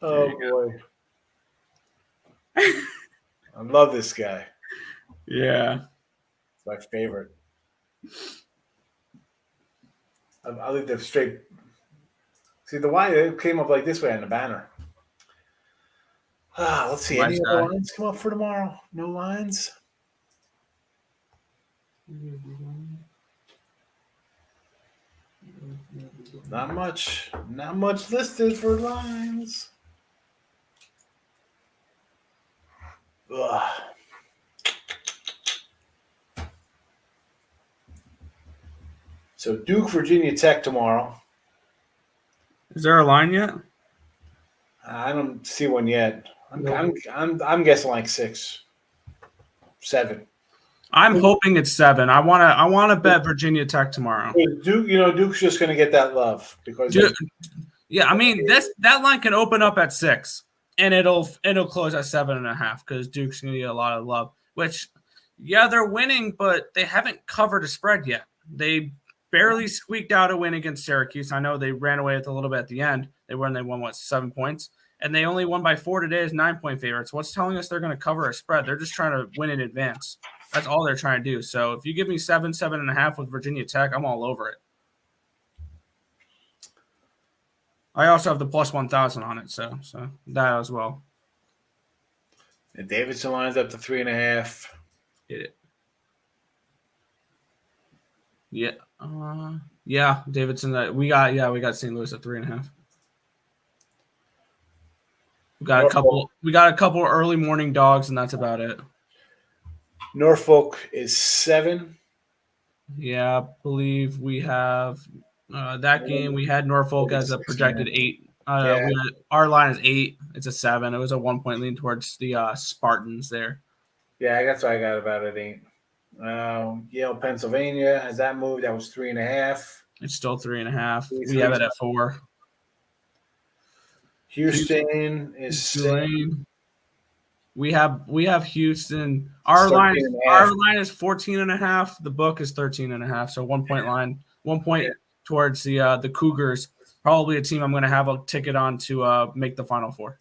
B: Oh boy. I love this guy.
C: Yeah.
B: It's my favorite. I'll leave the straight. See, the Y it came up like this way on the banner. Let's see. Any other lines come up for tomorrow? No lines? Not much. Not much listed for lines. Ugh. So Duke, Virginia Tech tomorrow.
C: Is there a line yet?
B: I don't see one yet. I'm guessing like 6, 7.
C: I'm hoping it's 7. I want to bet Virginia Tech tomorrow.
B: Duke, Duke's just going to get that love because
C: that line can open up at 6, and it'll close at 7.5 because Duke's gonna get a lot of love. Which, yeah, they're winning, but they haven't covered a spread yet. They barely squeaked out a win against Syracuse. I know they ran away with a little bit at the end. They won what, 7 points, and they only won by 4 today as 9-point favorites. What's telling us they're going to cover a spread? They're just trying to win in advance. That's all they're trying to do. So if you give me 7.5 with Virginia Tech, I'm all over it. I also have the plus 1,000 on it, so that as well.
B: And Davidson lines up to 3.5.
C: Get it. Yeah. Davidson. We got St. Louis at 3.5. We got a couple early morning dogs, and that's about it.
B: Norfolk is 7.
C: Yeah, I believe we have that game. We had Norfolk as a projected 8. Our line is 8. It's a 7. It was a 1-point lean towards the Spartans there.
B: Yeah, that's what I got about it. 8. Yale, Pennsylvania. Has that moved? That was 3.5.
C: It's still 3.5. We have it at 4.
B: Houston is 6.
C: We have Houston. Our line is 14.5. The book is 13.5. So 1-point line, 1 point towards the Cougars. Probably a team I'm going to have a ticket on to make the Final Four.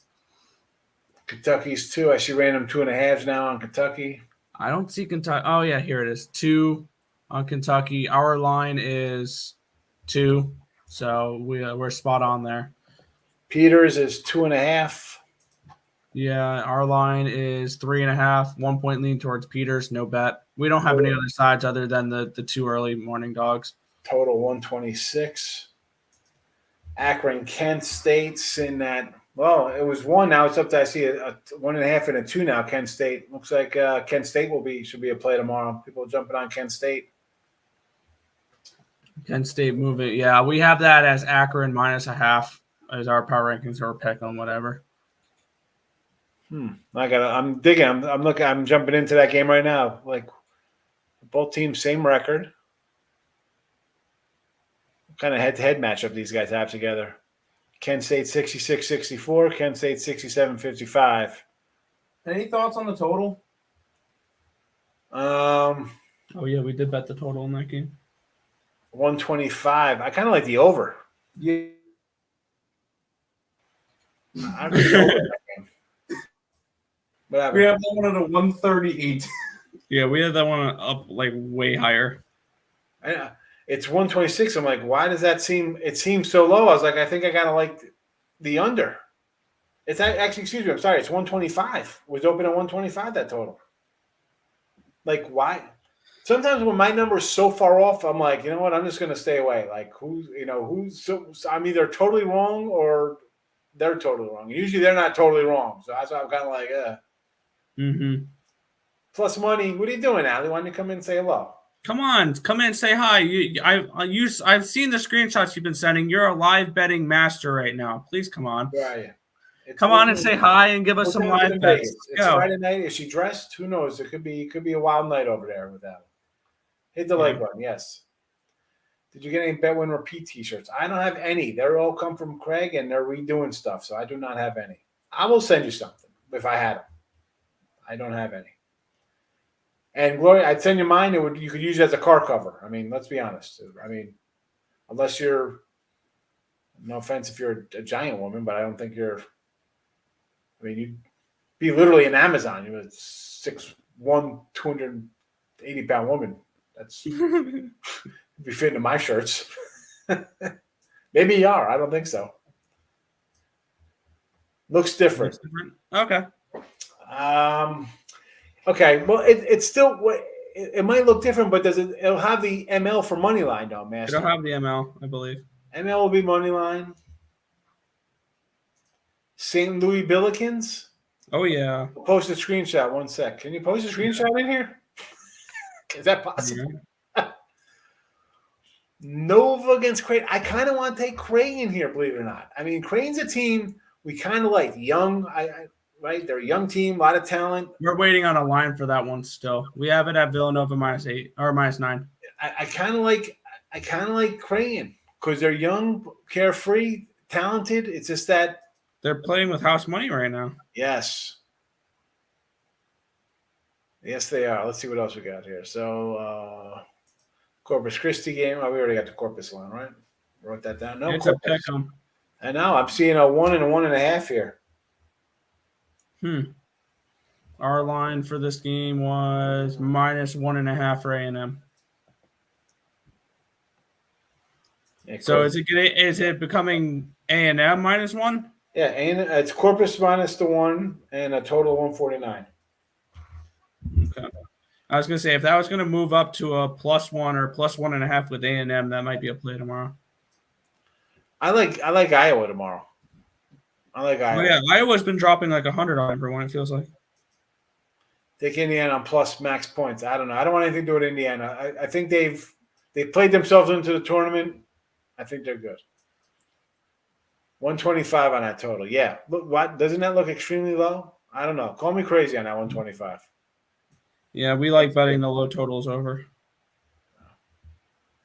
B: Kentucky's 2. I see random 2.5s now on Kentucky.
C: I don't see Kentucky. Oh yeah, here it is. 2 on Kentucky. Our line is 2, so we're spot on there.
B: Peters is 2.5.
C: Yeah, our line is 3.5. 1-point lean towards Peters. No bet. We don't have any other sides other than the 2 early morning dogs.
B: Total 126. Akron, Kent State's in that. Well, it was 1. Now it's up to, I see a 1.5 and a 2 now. Kent State looks like Kent State should be a play tomorrow. People jumping on Kent State.
C: Kent State moving. Yeah, we have that as Akron -0.5 as our power rankings or pick on whatever.
B: I'm digging. I'm looking. I'm jumping into that game right now. Like both teams, same record. What kind of head-to-head matchup these guys have together? Kent State 66-64. Kent State 67-55.
D: Any thoughts on the total?
C: Oh yeah, we did bet the total in that game.
B: 125. I kind of like the over.
D: Yeah.
B: I really over that game. Whatever.
D: We have that one at a 138.
C: Yeah, we had that one up like way higher.
B: It's 126. I'm like, why does that seem? It seems so low. I was like, I think I kind of like the under. It's actually, excuse me, I'm sorry. It's 125. It was open at 125. That total. Like, why? Sometimes when my number is so far off, I'm like, you know what? I'm just going to stay away. Like, who's? So I'm either totally wrong or they're totally wrong. Usually they're not totally wrong. So that's why I'm kind of like,
C: Mm-hmm.
B: Plus money. What are you doing, Allie? Why don't you come in and say hello?
C: Come in and say hi. I've seen the screenshots you've been sending. You're a live betting master right now. Please come on.
B: Where are you?
C: Come on and say hi and give us some live bets.
B: It's Friday night. Is she dressed? Who knows? It could be a wild night over there with that. Hit the like button. Yes. Did you get any Bet Win Repeat T-shirts? I don't have any. They're all come from Craig and they're redoing stuff, so I do not have any. I will send you something if I had them. I don't have any. And Gloria, I'd send you mine. You could use it as a car cover. I mean, let's be honest. I mean, unless you're, no offense if you're a giant woman, but I don't think you're. I mean, you'd be literally an Amazon. You're a 6'1", 280-pound woman. That's be fitting to my shirts. Maybe you are. I don't think so. Looks different.
C: Okay.
B: Okay. Well, it's still. It might look different, but it'll have the ML for money line, though, man.
C: It'll have the ML, I believe.
B: ML will be money line. St. Louis Billikens.
C: Oh yeah.
B: I'll post a screenshot. 1 sec. Can you post a screenshot in here? Is that possible? Yeah. Nova against Creighton. I kind of want to take Creighton here, believe it or not. I mean, Creighton's a team we kind of like. Young, right? They're a young team, a lot of talent.
C: We're waiting on a line for that one still. We have it at Villanova -8 or -9.
B: I kind of like Creighton because they're young, carefree, talented. It's just that
C: They're playing with house money right now.
B: Yes. Yes, they are. Let's see what else we got here. So, Corpus Christi game. Oh, we already got the Corpus line, right? Wrote that down. No,
C: It's a
B: Corpus.
C: pick 'em.
B: And now I'm seeing a 1 and a 1.5 here.
C: Our line for this game was -1.5 for A&M.
B: Yeah,
C: So is it becoming A&M -1?
B: Yeah, and it's Corpus minus the 1 and a total of 149.
C: Okay. I was gonna say if that was gonna move up to a +1 or +1.5 with A&M, that might be a play tomorrow.
B: I like Iowa tomorrow. I like
C: Oh
B: Iowa.
C: yeah, Iowa's been dropping like 100 on everyone. It feels like.
B: Take Indiana on plus max points. I don't know. I don't want anything to do with Indiana. I think they played themselves into the tournament. I think they're good. 125 on that total. Yeah. Look, what doesn't that look extremely low? I don't know. Call me crazy on that 125.
C: Yeah, we like betting the low totals over.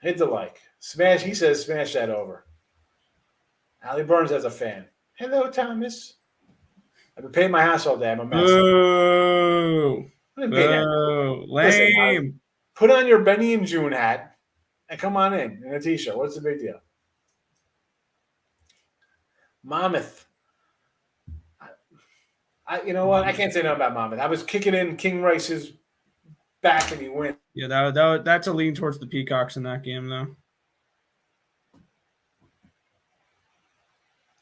B: Hit the like. Smash. He says smash that over. Allie Burns as a fan. Hello, Thomas. I've been paying my house all day. I'm a mess.
C: Boo!
B: I'm gonna pay that.
C: Boo!
B: Listen,
C: Lame.
B: Put on your Benny and June hat and come on in a t-shirt. What's the big deal? Monmouth. You know what? I can't say nothing about Monmouth. I was kicking in King Rice's back and he went.
C: Yeah, that's a lean towards the Peacocks in that game, though.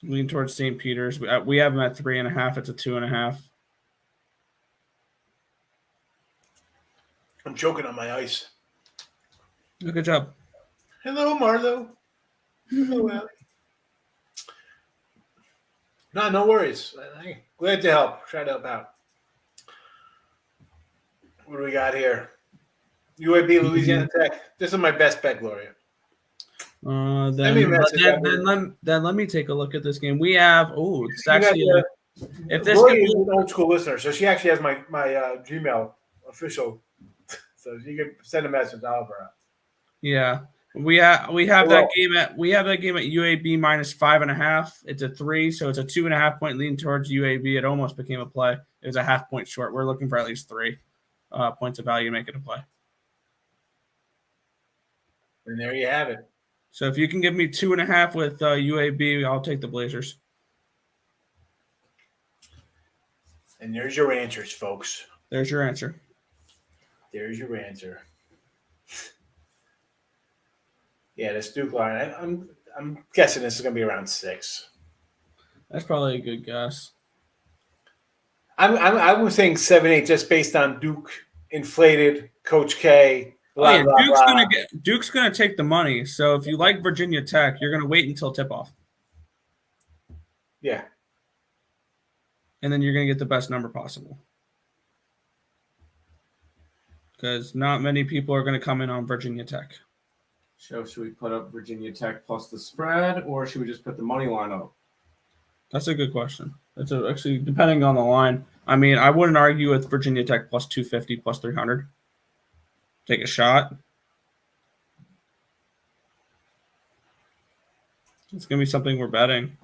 C: Lean towards St. Peter's. We have them at 3.5. It's a 2.5.
B: I'm choking on my ice.
C: Good job.
B: Hello, Marlo. Hello, Allie. No worries. Glad to help. Try to help out. What do we got here? UAB, Louisiana Tech. This is my best bet, Gloria.
C: Then let me take a look at this game. We have it's actually if this
B: Gloria
C: could
B: is
C: be,
B: an old school listener, so she actually has my Gmail official, so you can send a message. I'll help her out.
C: yeah. We have that game at UAB -5.5. It's a 3, so it's a 2.5 point lean towards UAB. It almost became a play. It was a half point short. We're looking for at least 3 points of value to make it a play.
B: And there you have it.
C: So if you can give me 2.5 with UAB, I'll take the Blazers.
B: And there's your answers, folks.
C: There's your answer.
B: There's your answer. Yeah, this Duke line. I'm guessing this is going to be around 6.
C: That's probably a good guess.
B: I was saying 7-8 just based on Duke inflated, Coach K. Blah, blah, blah.
C: Duke's gonna take the money. So if you like Virginia Tech, you're gonna wait until tip off.
B: Yeah.
C: And then you're gonna get the best number possible. Because not many people are gonna come in on Virginia Tech.
D: So should we put up Virginia Tech plus the spread, or should we just put the money line up?
C: That's a good question. Actually depending on the line. I mean, I wouldn't argue with Virginia Tech plus 250, plus 300. Take a shot. It's going to be something we're betting.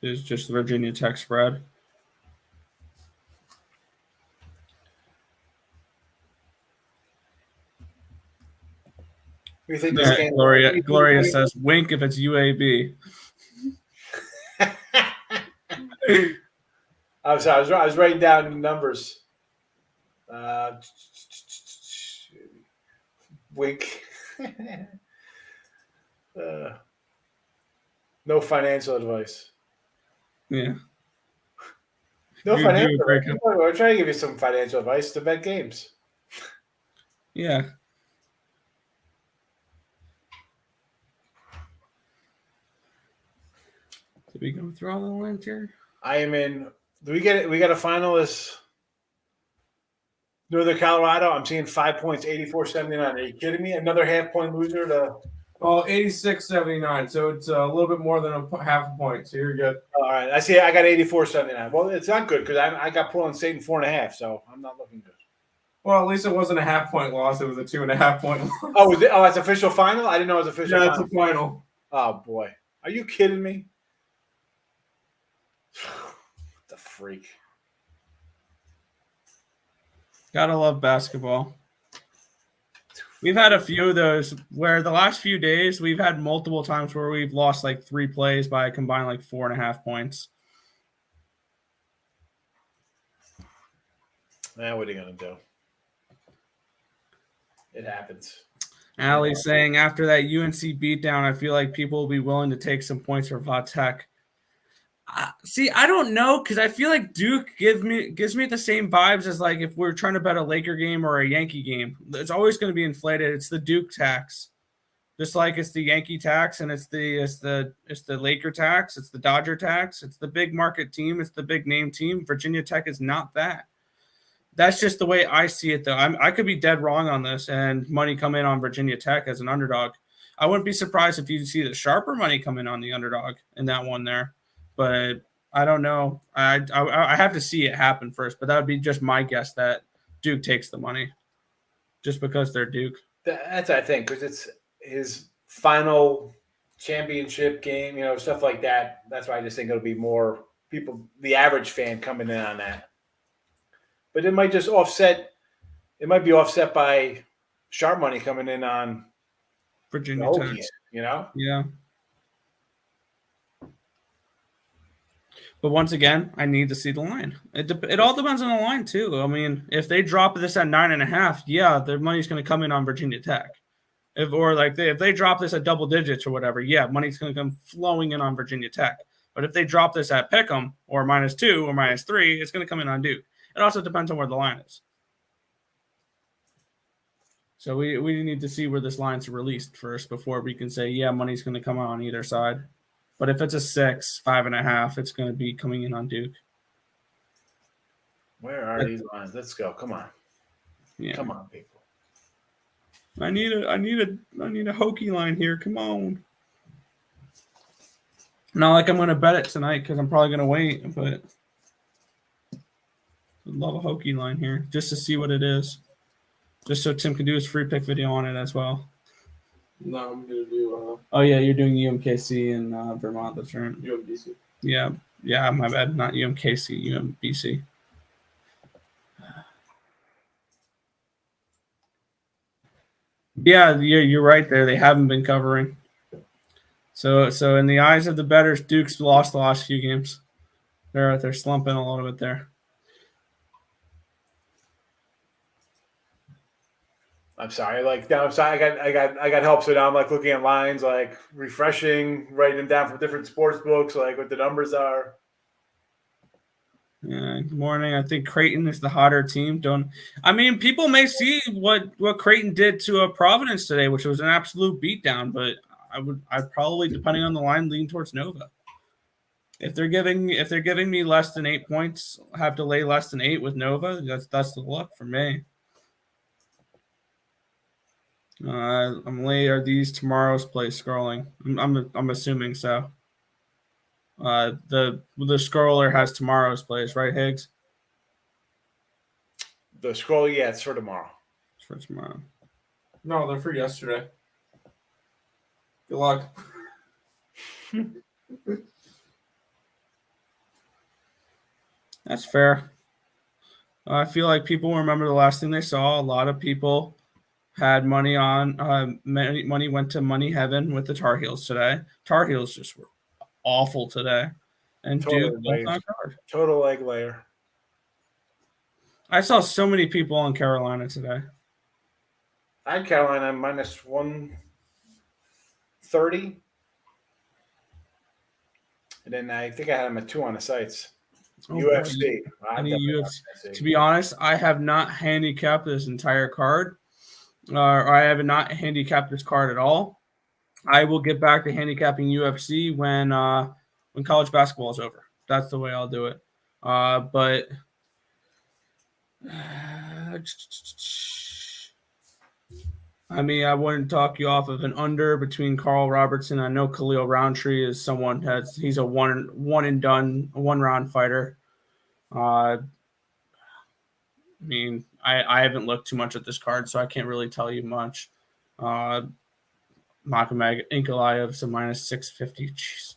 C: It's just the Virginia Tech spread.
B: You think this game?
C: Gloria says, wink if it's UAB.
B: I was writing down the numbers. Wink. No financial advice.
C: Yeah.
B: No
C: You
B: financial
C: do,
B: advice. We're trying to give you some financial advice to bet games.
C: Yeah. Did we go through all the lines here?
B: I am in. Do we get it? We got a finalist. Northern Colorado. I'm seeing 5 points, 84-79. Are you kidding me? Another half-point loser to.
D: Oh, 86-79. So it's a little bit more than a half a point. So you're good.
B: All right. I see. I got 84-79. Well, it's not good because I got Portland State in 4.5, so I'm not looking good.
D: Well, at least it wasn't a half point loss. It was a 2.5 point loss.
B: Oh, was it? Oh, that's official final. I didn't know it was official.
D: Yeah, it's
B: final.
D: a final.
B: Oh boy, are you kidding me? The freak.
C: Gotta love basketball. We've had a few of those where the last few days we've had multiple times where we've lost like 3 plays by a combined like 4.5 points.
B: Now what are you gonna do? It happens.
C: Allie's saying after that UNC beatdown, I feel like people will be willing to take some points for Vatek. See, I don't know because I feel like Duke gives me the same vibes as like if we're trying to bet a Laker game or a Yankee game. It's always going to be inflated. It's the Duke tax, just like it's the Yankee tax and it's the Laker tax. It's the Dodger tax. It's the big market team. It's the big name team. Virginia Tech is not that. That's just the way I see it, though. I could be dead wrong on this and money come in on Virginia Tech as an underdog. I wouldn't be surprised if you see the sharper money come in on the underdog in that one there. But I don't know. I have to see it happen first. But that would be just my guess that Duke takes the money just because they're Duke.
B: That's what I think because it's his final championship game, stuff like that. That's why I just think it'll be more people, the average fan coming in on that. But it might just offset. It might be offset by sharp money coming in on
C: Virginia
B: the
C: Tech.
B: Hokies,
C: Yeah. But once again, I need to see the line. It all depends on the line too. I mean, if they drop this at 9.5, yeah, their money's going to come in on Virginia Tech. If they drop this at double digits or whatever, yeah, money's going to come flowing in on Virginia Tech. But if they drop this at Pick'em or -2 or -3, it's going to come in on Duke. It also depends on where the line is. So we need to see where this line's released first before we can say, yeah, money's going to come out on either side. But if it's a 6, 5.5, it's going to be coming in on Duke.
B: Where are these lines? Let's go. Come on.
C: Yeah.
B: Come on, people.
C: I need a Hokie line here. Come on. Not like I'm going to bet it tonight because I'm probably going to wait, but I'd love a Hokie line here just to see what it is. Just so Tim can do his free pick video on it as well.
D: No, I'm going to do
C: Oh, yeah, you're doing UMKC in Vermont. That's right.
D: UMBC.
C: Yeah, my bad. Not UMKC, UMBC. Yeah, you're right there. They haven't been covering. So in the eyes of the bettors, Duke's lost the last few games. They're slumping a little bit there.
B: I'm sorry. I'm sorry. I got help. So now I'm looking at lines, refreshing, writing them down from different sports books, what the numbers are.
C: Yeah, good morning. I think Creighton is the hotter team. People may see what Creighton did to Providence today, which was an absolute beatdown, but I'd probably, depending on the line, lean towards Nova. If they're giving me less than 8 points, I have to lay less than 8 with Nova. That's the look for me. Are these tomorrow's plays scrolling? I'm assuming so. The scroller has tomorrow's plays, right, Higgs?
B: The scroll, yeah, it's for tomorrow.
C: It's for tomorrow.
D: No, they're for yesterday. Good luck.
C: That's fair. I feel like people remember the last thing they saw. A lot of people had money on money went to money heaven with the Tar Heels today. Tar Heels just were awful today. And Duke both on card.
B: Total leg layer.
C: I saw so many people on Carolina today.
B: I had Carolina -130. And then I think I had them at 2 on the sites. UFC.
C: UFC. To be honest, I have not handicapped this entire card. Or I have not handicapped this card at all. I will get back to handicapping UFC when college basketball is over. That's the way I'll do it. But I wouldn't talk you off of an under between Carl Robertson. I know Khalil Roundtree is he's a one and done, one round fighter. I haven't looked too much at this card, so I can't really tell you much. Magomed Ankalaev is a -650. Jeez.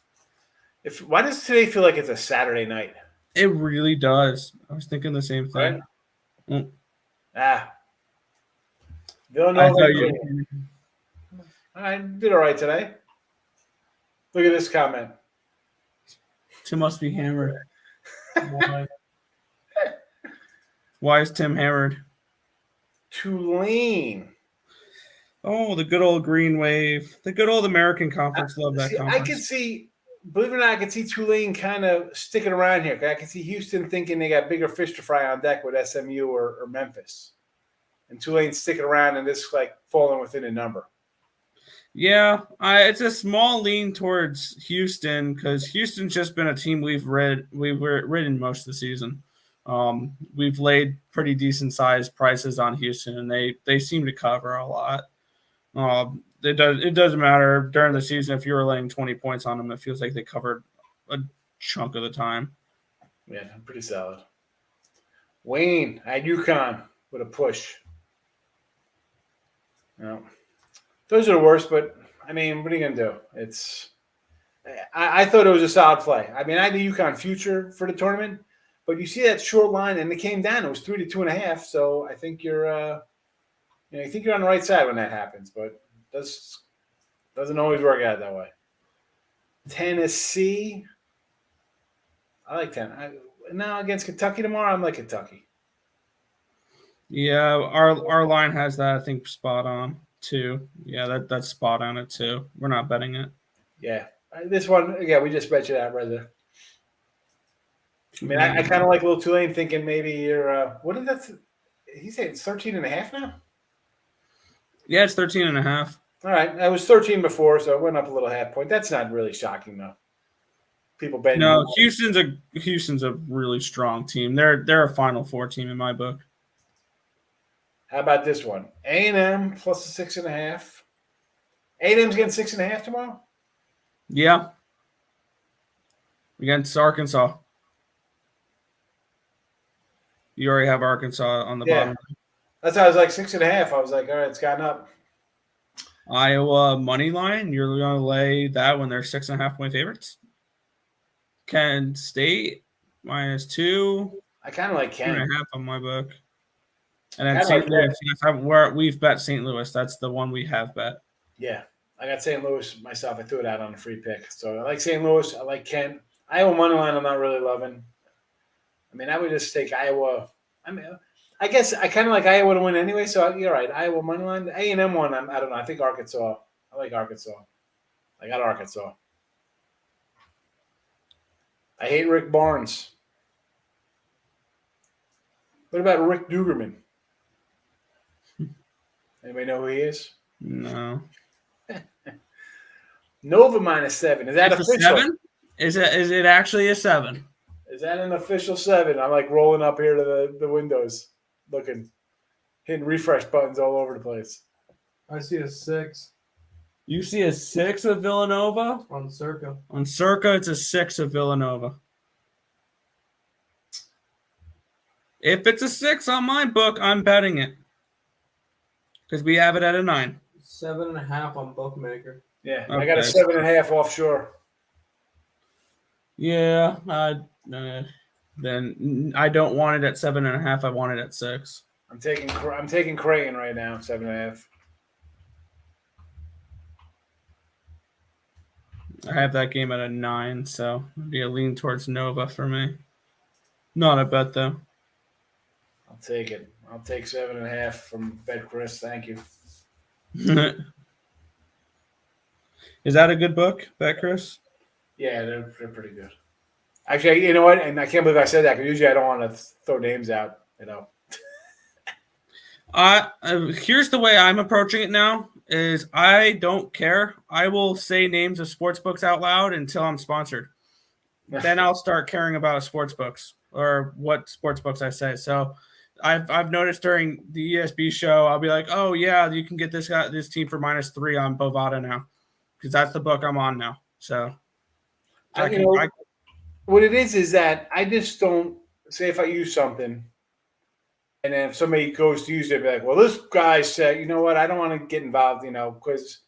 B: Why does today feel like it's a Saturday night?
C: It really does. I was thinking the same thing.
B: Right?
C: I
B: Villanova.
C: thought you.
B: I did all right today. Look at this comment.
C: Tim must be hammered. Why? Why is Tim hammered?
B: Tulane.
C: Oh, the good old Green Wave. The good old American Conference. Love that
B: See,
C: conference.
B: I can see, believe it or not, I can see Tulane kind of sticking around here. I can see Houston thinking they got bigger fish to fry on deck with SMU or Memphis. And Tulane sticking around and this like falling within a number.
C: Yeah, it's a small lean towards Houston because Houston's just been a team we've ridden most of the season. We've laid pretty decent sized prices on Houston, and they seem to cover a lot. It doesn't matter during the season if you were laying 20 points on them. It feels like they covered a chunk of the time.
B: Yeah, pretty solid. Wayne at UConn with a push. No. Those are the worst, but I mean, what are you gonna do? I thought it was a solid play. I mean, I had the UConn future for the tournament, but you see that short line, and it came down. It was 3 to 2.5. So I think you're on the right side when that happens, but it doesn't always work out that way. Tennessee, I like Tennessee. Now against Kentucky tomorrow, I'm like Kentucky.
C: Yeah, our line has that, I think, spot on too. Yeah, that's spot on it too. We're not betting it.
B: Yeah, this one, again, we just bet you that right there. I mean, I kind of like Little Tulane, thinking maybe you're what did that? He said it's 13.5 now.
C: Yeah, it's 13.5.
B: All right, I was 13 before, so it went up a little half point. That's not really shocking though. People betting.
C: No, Houston's a really strong team. They're a Final Four team in my book.
B: How about this one? A&M plus a 6.5. A&M's getting 6.5 tomorrow.
C: Yeah, against Arkansas. You already have Arkansas on the bottom.
B: That's how I was like 6.5. I was like, all right, it's gotten up.
C: Iowa money line. You're going to lay that when they're 6.5 point favorites. Kent State -2.
B: I kind of like Kent.
C: 2.5 on my book. And then St. Louis. Yes, we've bet St. Louis. That's the one we have bet.
B: Yeah, I got St. Louis myself. I threw it out on a free pick. So I like St. Louis. I like Kent. Iowa money line I'm not really loving. I mean, I would just take Iowa. I mean, I guess I kind of like Iowa to win anyway. So you're right. Iowa money line. The A&M one, I don't know. I think Arkansas. I like Arkansas. I got Arkansas. I hate Rick Barnes. What about Rick Dugerman? Anybody know who he is?
C: No.
B: Nova -7. Is that
C: It's
B: official?
C: a 7? Is it actually a 7?
B: Is that an official 7? I'm like rolling up here to the windows, looking, hitting refresh buttons all over the place.
D: I see a 6
C: You see a 6 of Villanova?
D: on Circa.
C: On Circa, it's a 6 of Villanova. If it's a 6 on my book, I'm betting it. Because we have it at a 9.
D: 7.5 on Bookmaker.
B: Yeah,
C: Okay.
B: I got a 7.5 offshore.
C: Yeah, then I don't want it at 7.5. I want it at 6.
B: I'm taking Creighton right now, 7.5.
C: I have that game at a 9, so it'd be a lean towards Nova for me. Not a bet though.
B: I'll take it. I'll take 7.5 from Bet Chris. Thank you.
C: Is that a good book, Bet Chris?
B: Yeah, they're pretty good. Actually, you know what? And I can't believe I said that because usually I don't want to throw names out. You know.
C: Here's the way I'm approaching it now is I don't care. I will say names of sports books out loud until I'm sponsored. Then I'll start caring about sports books or what sports books I say. So I've noticed during the ESB show, I'll be like, oh yeah, you can get this team for -3 on Bovada now because that's the book I'm on now. So
B: what it is that I just don't say if I use something. And then if somebody goes to use it, be like, well, this guy said, you know what, I don't want to get involved, because,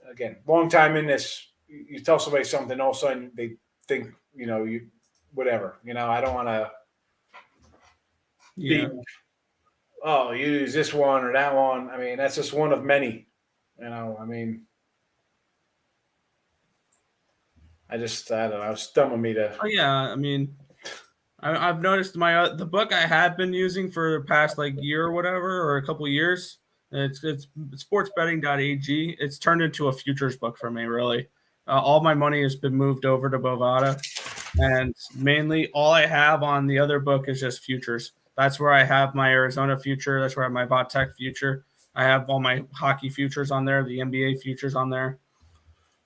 B: again, long time in this, you tell somebody something, all of a sudden they think, you whatever. I don't want to
C: Yeah.
B: you use this one or that one. I mean, that's just one of many. I mean, I don't know. It's dumb of me to.
C: Oh yeah, I mean, I've noticed the book I have been using for the past like year or whatever, or a couple years. It's sportsbetting.ag. It's turned into a futures book for me, really. All my money has been moved over to Bovada, and mainly all I have on the other book is just futures. That's where I have my Arizona future. That's where I have my Vatech future. I have all my hockey futures on there, the NBA futures on there.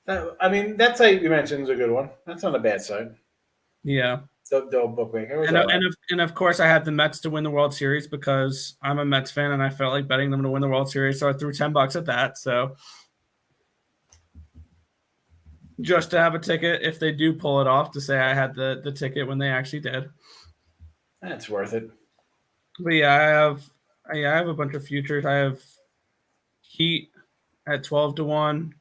B: I mean, that site you mentioned is a good one. That's not a bad site.
C: Yeah.
B: The bookmaker.
C: And of course, I had the Mets to win the World Series because I'm a Mets fan and I felt like betting them to win the World Series. So I threw $10 at that. So just to have a ticket, if they do pull it off, to say I had the ticket when they actually did.
B: That's worth it.
C: But yeah, I have a bunch of futures. I have Heat at 12-1.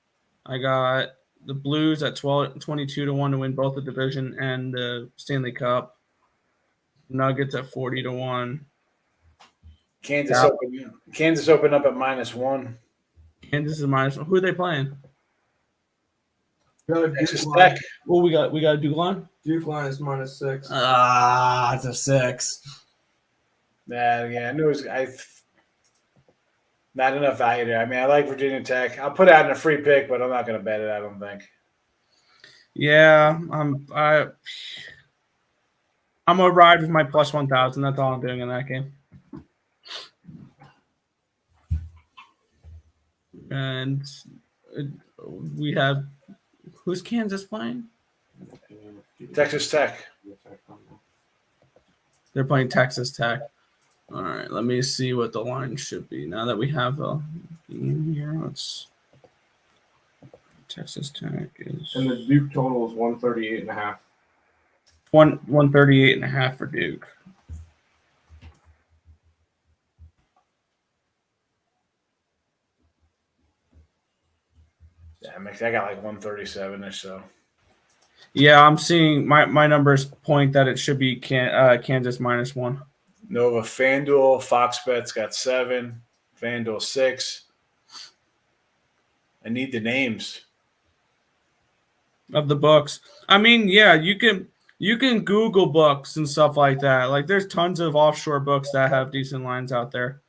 C: I got the Blues at 22-1 to win both the division and the Stanley Cup. Nuggets at 40-1.
B: Kansas opened up at -1.
C: Kansas is -1. Who are they playing?
B: Texas Tech.
C: Well, we got Duke line.
D: Duke line is -6.
C: It's a 6.
B: Yeah, I knew not enough value there. I mean, I like Virginia Tech. I'll put it out in a free pick, but I'm not going to bet it. I don't think.
C: Yeah, I'm gonna ride with my +1,000. That's all I'm doing in that game. And we have who's Kansas playing?
B: Texas Tech.
C: They're playing Texas Tech. All right, let me see what the line should be now that we have a game here. Let's Texas Tech is
D: And the Duke total is 138.5.
C: 138.5 for Duke.
B: Yeah, I got like 137 or so.
C: Yeah, I'm seeing my numbers point that it should be Kansas -1.
B: Nova, FanDuel, Fox Bet's got 7, FanDuel 6. I need the names
C: Of the books. I mean, yeah, you can Google books and stuff like that. Like there's tons of offshore books that have decent lines out there.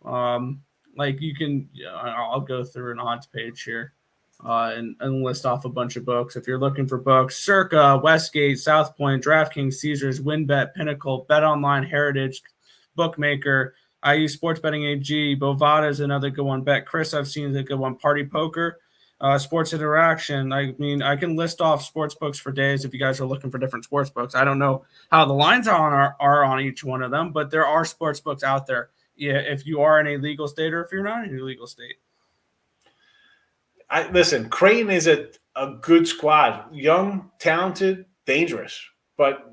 C: Like you can, I'll go through an odds page here and list off a bunch of books. If you're looking for books, Circa, Westgate, South Point, DraftKings, Caesars, WinBet, Pinnacle, BetOnline, Heritage, Bookmaker. I use Sports Betting AG. Bovada is another good one. Bet Chris, I've seen is a good one. Party Poker. Sports Interaction. I mean, I can list off sports books for days if you guys are looking for different sports books. I don't know how the lines are on each one of them, but there are sports books out there. Yeah, if you are in a legal state or if you're not in a legal state.
B: Listen, Creighton is a good squad. Young, talented, dangerous. But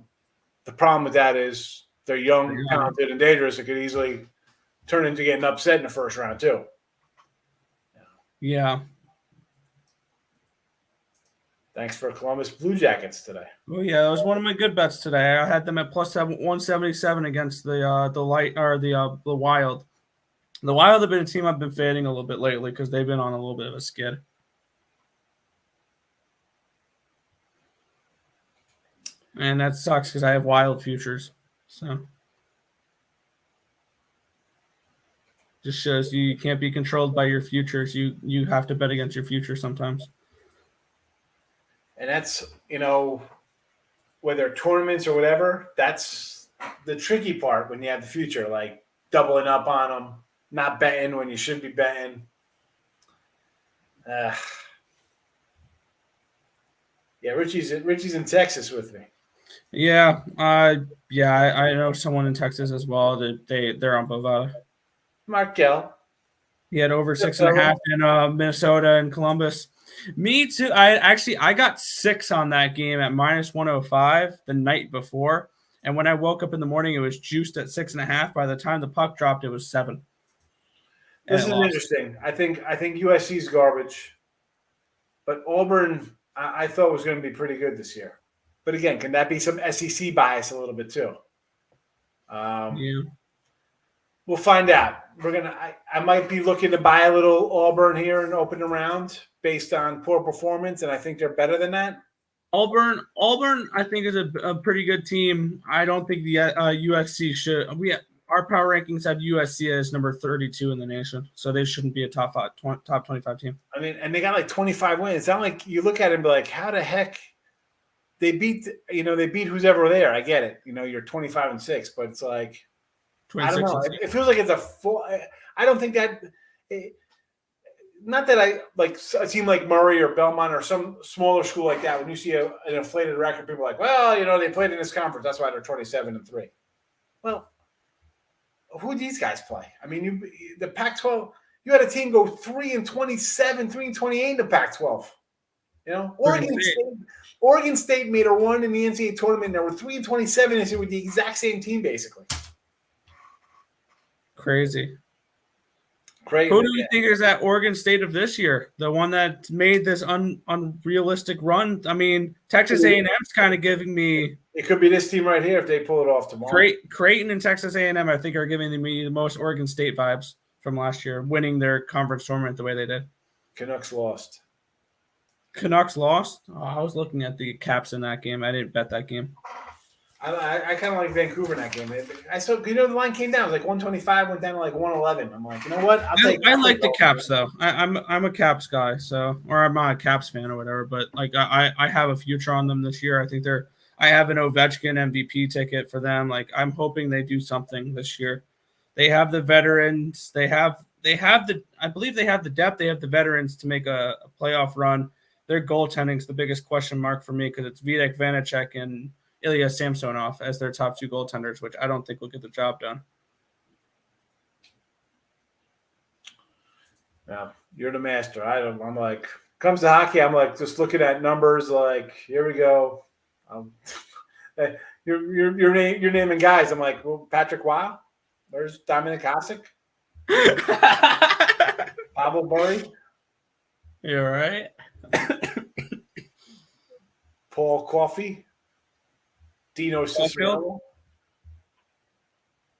B: the problem with that is they're young, talented, and dangerous. It could easily turn into getting upset in the first round, too.
C: Yeah.
B: Thanks for Columbus Blue Jackets today.
C: Oh yeah, that was one of my good bets today. I had them at +177 against the Wild. The Wild have been a team I've been fading a little bit lately because they've been on a little bit of a skid. And that sucks because I have Wild futures. So just shows you can't be controlled by your futures. You have to bet against your future sometimes.
B: And that's, whether tournaments or whatever, that's the tricky part when you have the future, like doubling up on them, not betting when you should be betting. Yeah, Richie's in Texas with me.
C: Yeah, I know someone in Texas as well. They're on Bovada.
B: Markel.
C: He had over 6.5 in Minnesota and Columbus. Me too. I got 6 on that game at -105 the night before, and when I woke up in the morning, it was juiced at 6.5. By the time the puck dropped, it was 7.
B: This is interesting. I think USC's garbage, but Auburn I thought was going to be pretty good this year. But again, can that be some SEC bias a little bit too?
C: Yeah.
B: We'll find out. I might be looking to buy a little Auburn here and open round based on poor performance, and I think they're better than that.
C: Auburn, I think is a pretty good team. I don't think the USC should. Our power rankings have USC as number 32 in the nation, so they shouldn't be a top 25 team.
B: I mean, and they got like 25 wins. It's not like you look at it and be like, how the heck they beat who's ever there. I get it. You're 25-6, but it's like, I don't know. It feels like it's a full. I don't think that. Not that I like a team like Murray or Belmont or some smaller school like that. When you see an inflated record, people are like, well, they played in this conference. That's why they're 27-3. Well, who did these guys play? I mean, the Pac-12. You had a team go 3-27, 3-28 in the Pac-12. Oregon State made a run in the NCAA tournament. They were 3-27 with the exact same team, basically.
C: Crazy.
B: Great.
C: Who do you think is at Oregon State of this year? The one that made this unrealistic run? I mean, Texas A&M's kind of giving me.
B: It could be this team right here if they pull it off tomorrow.
C: Creighton and Texas A&M, I think, are giving me the most Oregon State vibes from last year, winning their conference tournament the way they did.
B: Canucks lost.
C: Oh, I was looking at the caps in that game. I didn't bet that game.
B: I kind of like Vancouver in that game. I saw, the line came down. It was like 125, went down to like 111. I'm like, you know what?
C: I like the Caps though. I'm a Caps guy, or I'm not a Caps fan or whatever. But like, I have a future on them this year. I think I have an Ovechkin MVP ticket for them. Like, I'm hoping they do something this year. They have the veterans. They have I believe they have the depth. They have the veterans to make a playoff run. Their goaltending is the biggest question mark for me because it's Vitek Vanacek and Ilya Samsonov as their top two goaltenders, which I don't think will get the job done.
B: Yeah, you're the master. I'm like, comes to hockey, I'm like just looking at numbers. Like, here we go. You're naming guys. I'm like, well, Patrick Wow. Where's Dominik Hasek? Pavel Bure.
C: You're right.
B: Paul Coffey. Dino Cicero.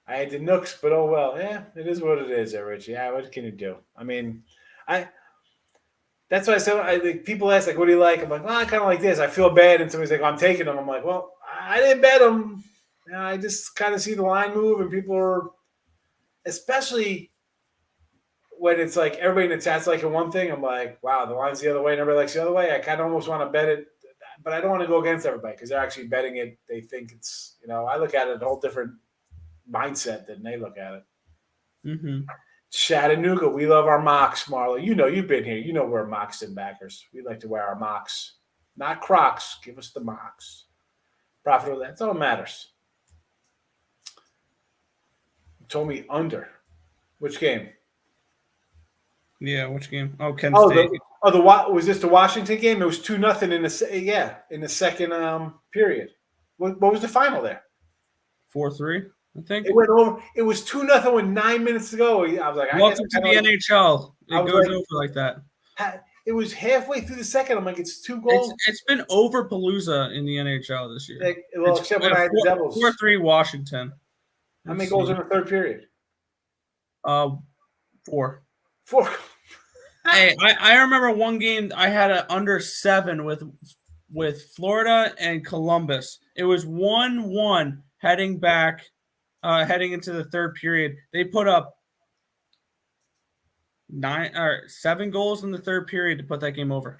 B: I had the Nooks, but oh well. Yeah, it is what it is, Rich. Yeah, what can you do? I mean, that's why I said people ask like, what do you like? I'm like, well, I kind of like this. I feel bad, and somebody's like, I'm taking them. I'm like, well, I didn't bet them. I just kind of see the line move, and people are, especially when it's like everybody in the chat's like in one thing. I'm like, wow, the line's the other way, and everybody likes the other way. I kind of almost want to bet it. But I don't want to go against everybody because they're actually betting it. They think it's, I look at it a whole different mindset than they look at it.
C: Mm-hmm.
B: Chattanooga, we love our mocks, Marla. You've been here. We're Moxton backers. We like to wear our mocks. Not Crocs. Give us the mocks. Profitable. That's all that matters. You told me under. Which game?
C: Yeah, which game? Oh, Kent State.
B: Was this the Washington game? It was 2-0 in the second period. What was the final there?
C: 4-3, I think.
B: It went over. It was 2-0 with 9 minutes to go. I was like,
C: welcome to the NHL. It goes over like that.
B: It was halfway through the second. I'm like, it's 2 goals.
C: It's been over Palooza in the NHL this year.
B: Except when I had the Devils.
C: 4-3 Washington.
B: How many goals in the third period?
C: 4.
B: 4.
C: Hey, I remember one game I had an under 7 with Florida and Columbus. It was 1-1 heading into the third period. They put up 7 goals in the third period to put that game over.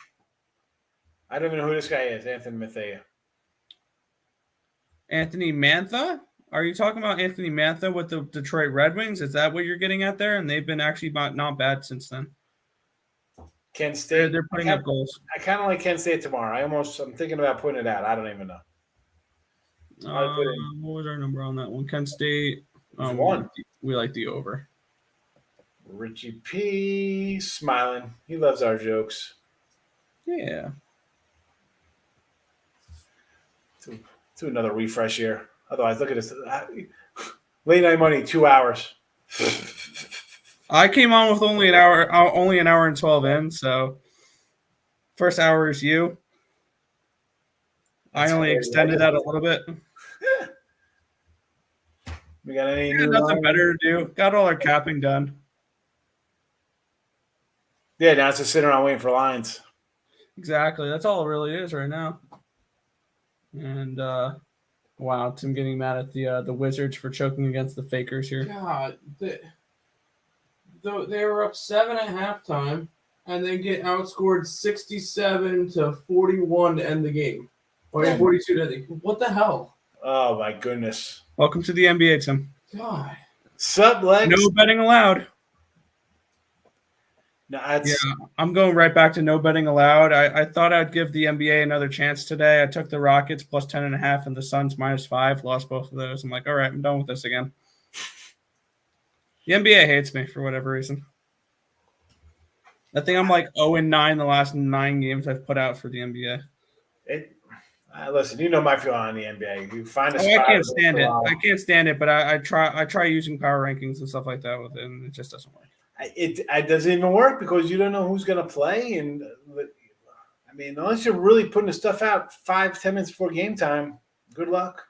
B: I don't even know who this guy is, Anthony Mathea.
C: Anthony Mantha? Are you talking about Anthony Mantha with the Detroit Red Wings? Is that what you're getting at there? And they've been actually not bad since then.
B: Kent State.
C: They're putting up goals.
B: I kind of like Kent State tomorrow. I'm thinking about putting it out. I don't even know.
C: What was our number on that one? Kent State.
B: 1.
C: We like the over.
B: Richie P. smiling. He loves our jokes.
C: Yeah.
B: To another refresh here. Otherwise, look at this. Late night money, 2 hours.
C: I came on with only an hour and 12 in, so first hour is you. I only extended that a little bit.
B: We got any
C: Yeah,
B: new
C: nothing
B: line?
C: better to do. Got all our capping done.
B: Yeah, now it's just sitting around waiting for lines.
C: Exactly. That's all it really is right now. And wow, Tim getting mad at the Wizards for choking against the Fakers here.
D: God, they were up 7 at halftime, and then get outscored 67-41 to end the game, or 42 to end the game. What the hell?
B: Oh my goodness.
C: Welcome to the NBA, Tim.
D: God.
B: Sup, Lex?
C: No betting allowed.
B: No, that's,
C: Yeah, I'm going right back to no betting allowed. I thought I'd give the NBA another chance today. I took the Rockets plus 10.5 and the Suns -5. Lost both of those. I'm like, all right, I'm done with this again. The NBA hates me for whatever reason. I think I'm like 0-9 the last 9 games I've put out for the NBA.
B: Listen, you know my feeling on the NBA. You find a
C: I
B: spot.
C: can't stand it. I can't stand it, but I try using power rankings and stuff like that with it, and it just doesn't work.
B: It doesn't even work because you don't know who's going to play. And I mean, unless you're really putting the stuff out 5-10 minutes before game time, good luck.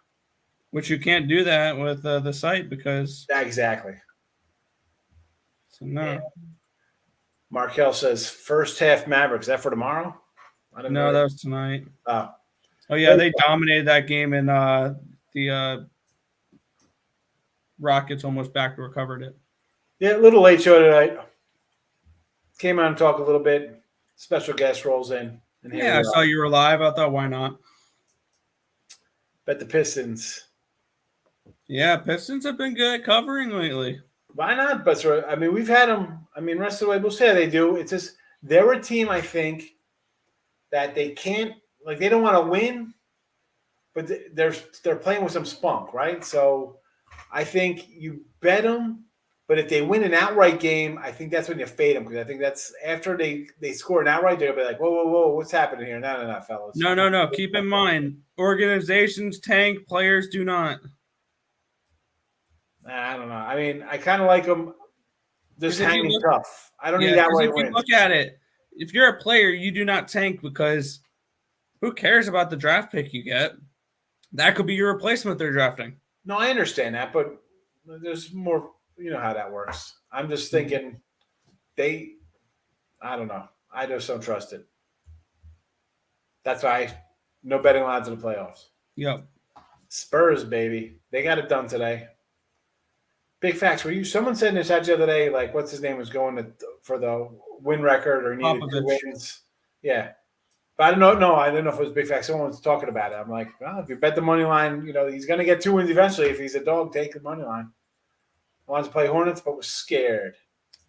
C: Which you can't do that with the site because
B: Exactly.
C: so no.
B: Yeah. Markel says first half Mavericks. Is that for tomorrow? I don't
C: No,
B: know.
C: that was tonight.
B: Oh.
C: Oh yeah, they dominated that game, and the Rockets almost back recovered it.
B: Yeah, a little late show tonight. Came on and talk a little bit. Special guest rolls in. And here
C: Yeah,
B: we
C: I
B: are.
C: saw you were live. I thought, why not?
B: Bet the Pistons.
C: Yeah, Pistons have been good at covering lately.
B: Why not? But I mean, we've had them. I mean, rest of the way, we'll say they do. It's just they're a team, I think, that they can't like. They don't want to win, but they're playing with some spunk, right? So I think you bet them. But if they win an outright game, I think that's when you fade them because I think that's after they score an outright, they're gonna be like, whoa, what's happening here? No, fellas.
C: No. Keep in mind, organizations tank, players do not.
B: I don't know. I mean, I kind of like them just hanging tough. I don't need outright wins.
C: If you look at it, if you're a player, you do not tank because who cares about the draft pick you get? That could be your replacement they're drafting.
B: No, I understand that, but there's more. You know how that works. I'm just thinking I don't know. I just don't trust it. That's why no betting odds in the playoffs.
C: Yep.
B: Spurs, baby. They got it done today. Big facts. Someone said in the chat the other day, like, what's his name was going for the win record or needed 2 wins. Yeah. But I don't know. No, I don't know if it was big facts. Someone was talking about it. I'm like, well, if you bet the money line, he's going to get 2 wins eventually. If he's a dog, take the money line. I wanted to play Hornets, but was scared.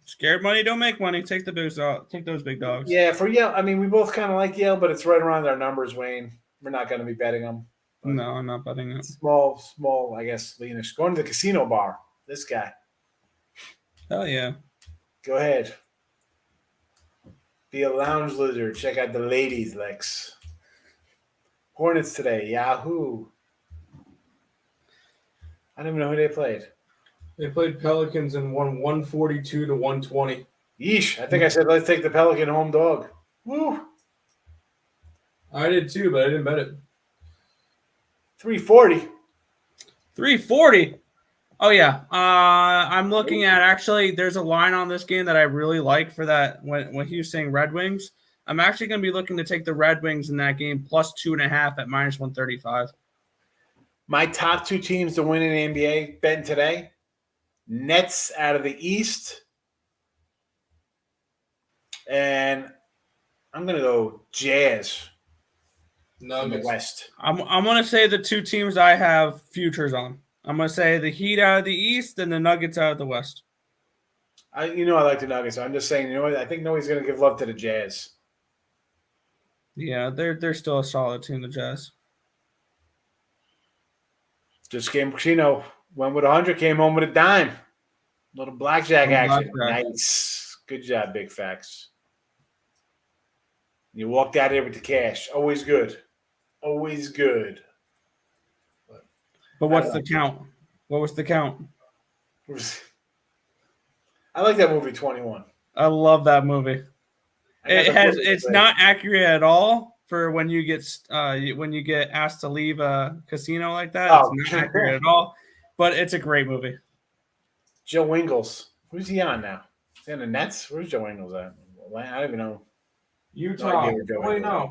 C: Scared money don't make money. Take the boost out. Take those big dogs.
B: Yeah, for Yale. I mean, we both kind of like Yale, but it's right around our numbers, Wayne. We're not going to be betting them.
C: No, I'm not betting it.
B: Small, I guess, leanish. Going to the casino bar. This guy.
C: Hell yeah.
B: Go ahead. Be a lounge lizard. Check out the ladies, Lex. Hornets today. Yahoo. I don't even know who they played.
D: They played Pelicans and won 142-120.
B: Yeesh. I think I said let's take the Pelican home dog. Woo.
D: I did too, but I didn't bet it.
B: 340.
C: 340. Oh yeah. I'm looking at actually. There's a line on this game that I really like for that. When he was saying Red Wings, I'm actually going to be looking to take the Red Wings in that game plus 2.5 at -135.
B: My top 2 teams to win in the NBA betting today. Nets out of the East. And I'm going to go Jazz in the West.
C: I'm going to say the 2 teams I have futures on. I'm going to say the Heat out of the East and the Nuggets out of the West.
B: I like the Nuggets. So I'm just saying, I think nobody's going to give love to the Jazz.
C: Yeah, they're still a solid team, the Jazz.
B: Just came, went with 100, came home with a dime. Little blackjack action.
C: Blackjack.
B: Nice. Good job, Big Facts. You walked out here with the cash. Always good. Always good.
C: But what's the count? What was the count?
B: I like that movie, 21.
C: I love that movie. It's not accurate at all for when you get asked to leave a casino like that.
B: Oh.
C: It's not accurate at all, but it's a great movie.
B: Joe Ingles. Who's he on now? Is he on the Nets? Where's Joe Ingles at? I don't even know.
D: Utah.
B: idea where Joe
D: Wait,
B: Ingles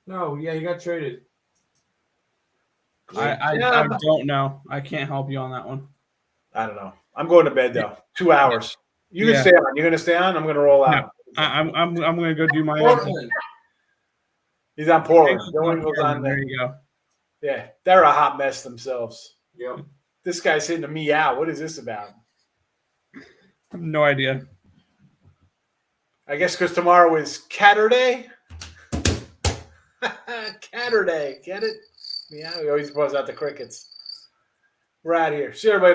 D: no, yeah, he got traded.
C: I don't know. I can't help you on that one.
B: I don't know. I'm going to bed though. 2 hours. You can
C: Yeah.
B: stay on. You're going to stay on. I'm going to roll out.
C: I'm gonna go do my own thing.
D: Portland.
B: He's on Portland. Joe Ingles on
C: There
B: there.
C: you go.
B: Yeah, they're a hot mess themselves.
D: Yep.
B: This guy's hitting a meow. What is this about?
C: I have no idea.
B: I guess because tomorrow is Catterday. Catterday. Get it? Yeah, we always buzz out the crickets. We're out of here. See you, everybody.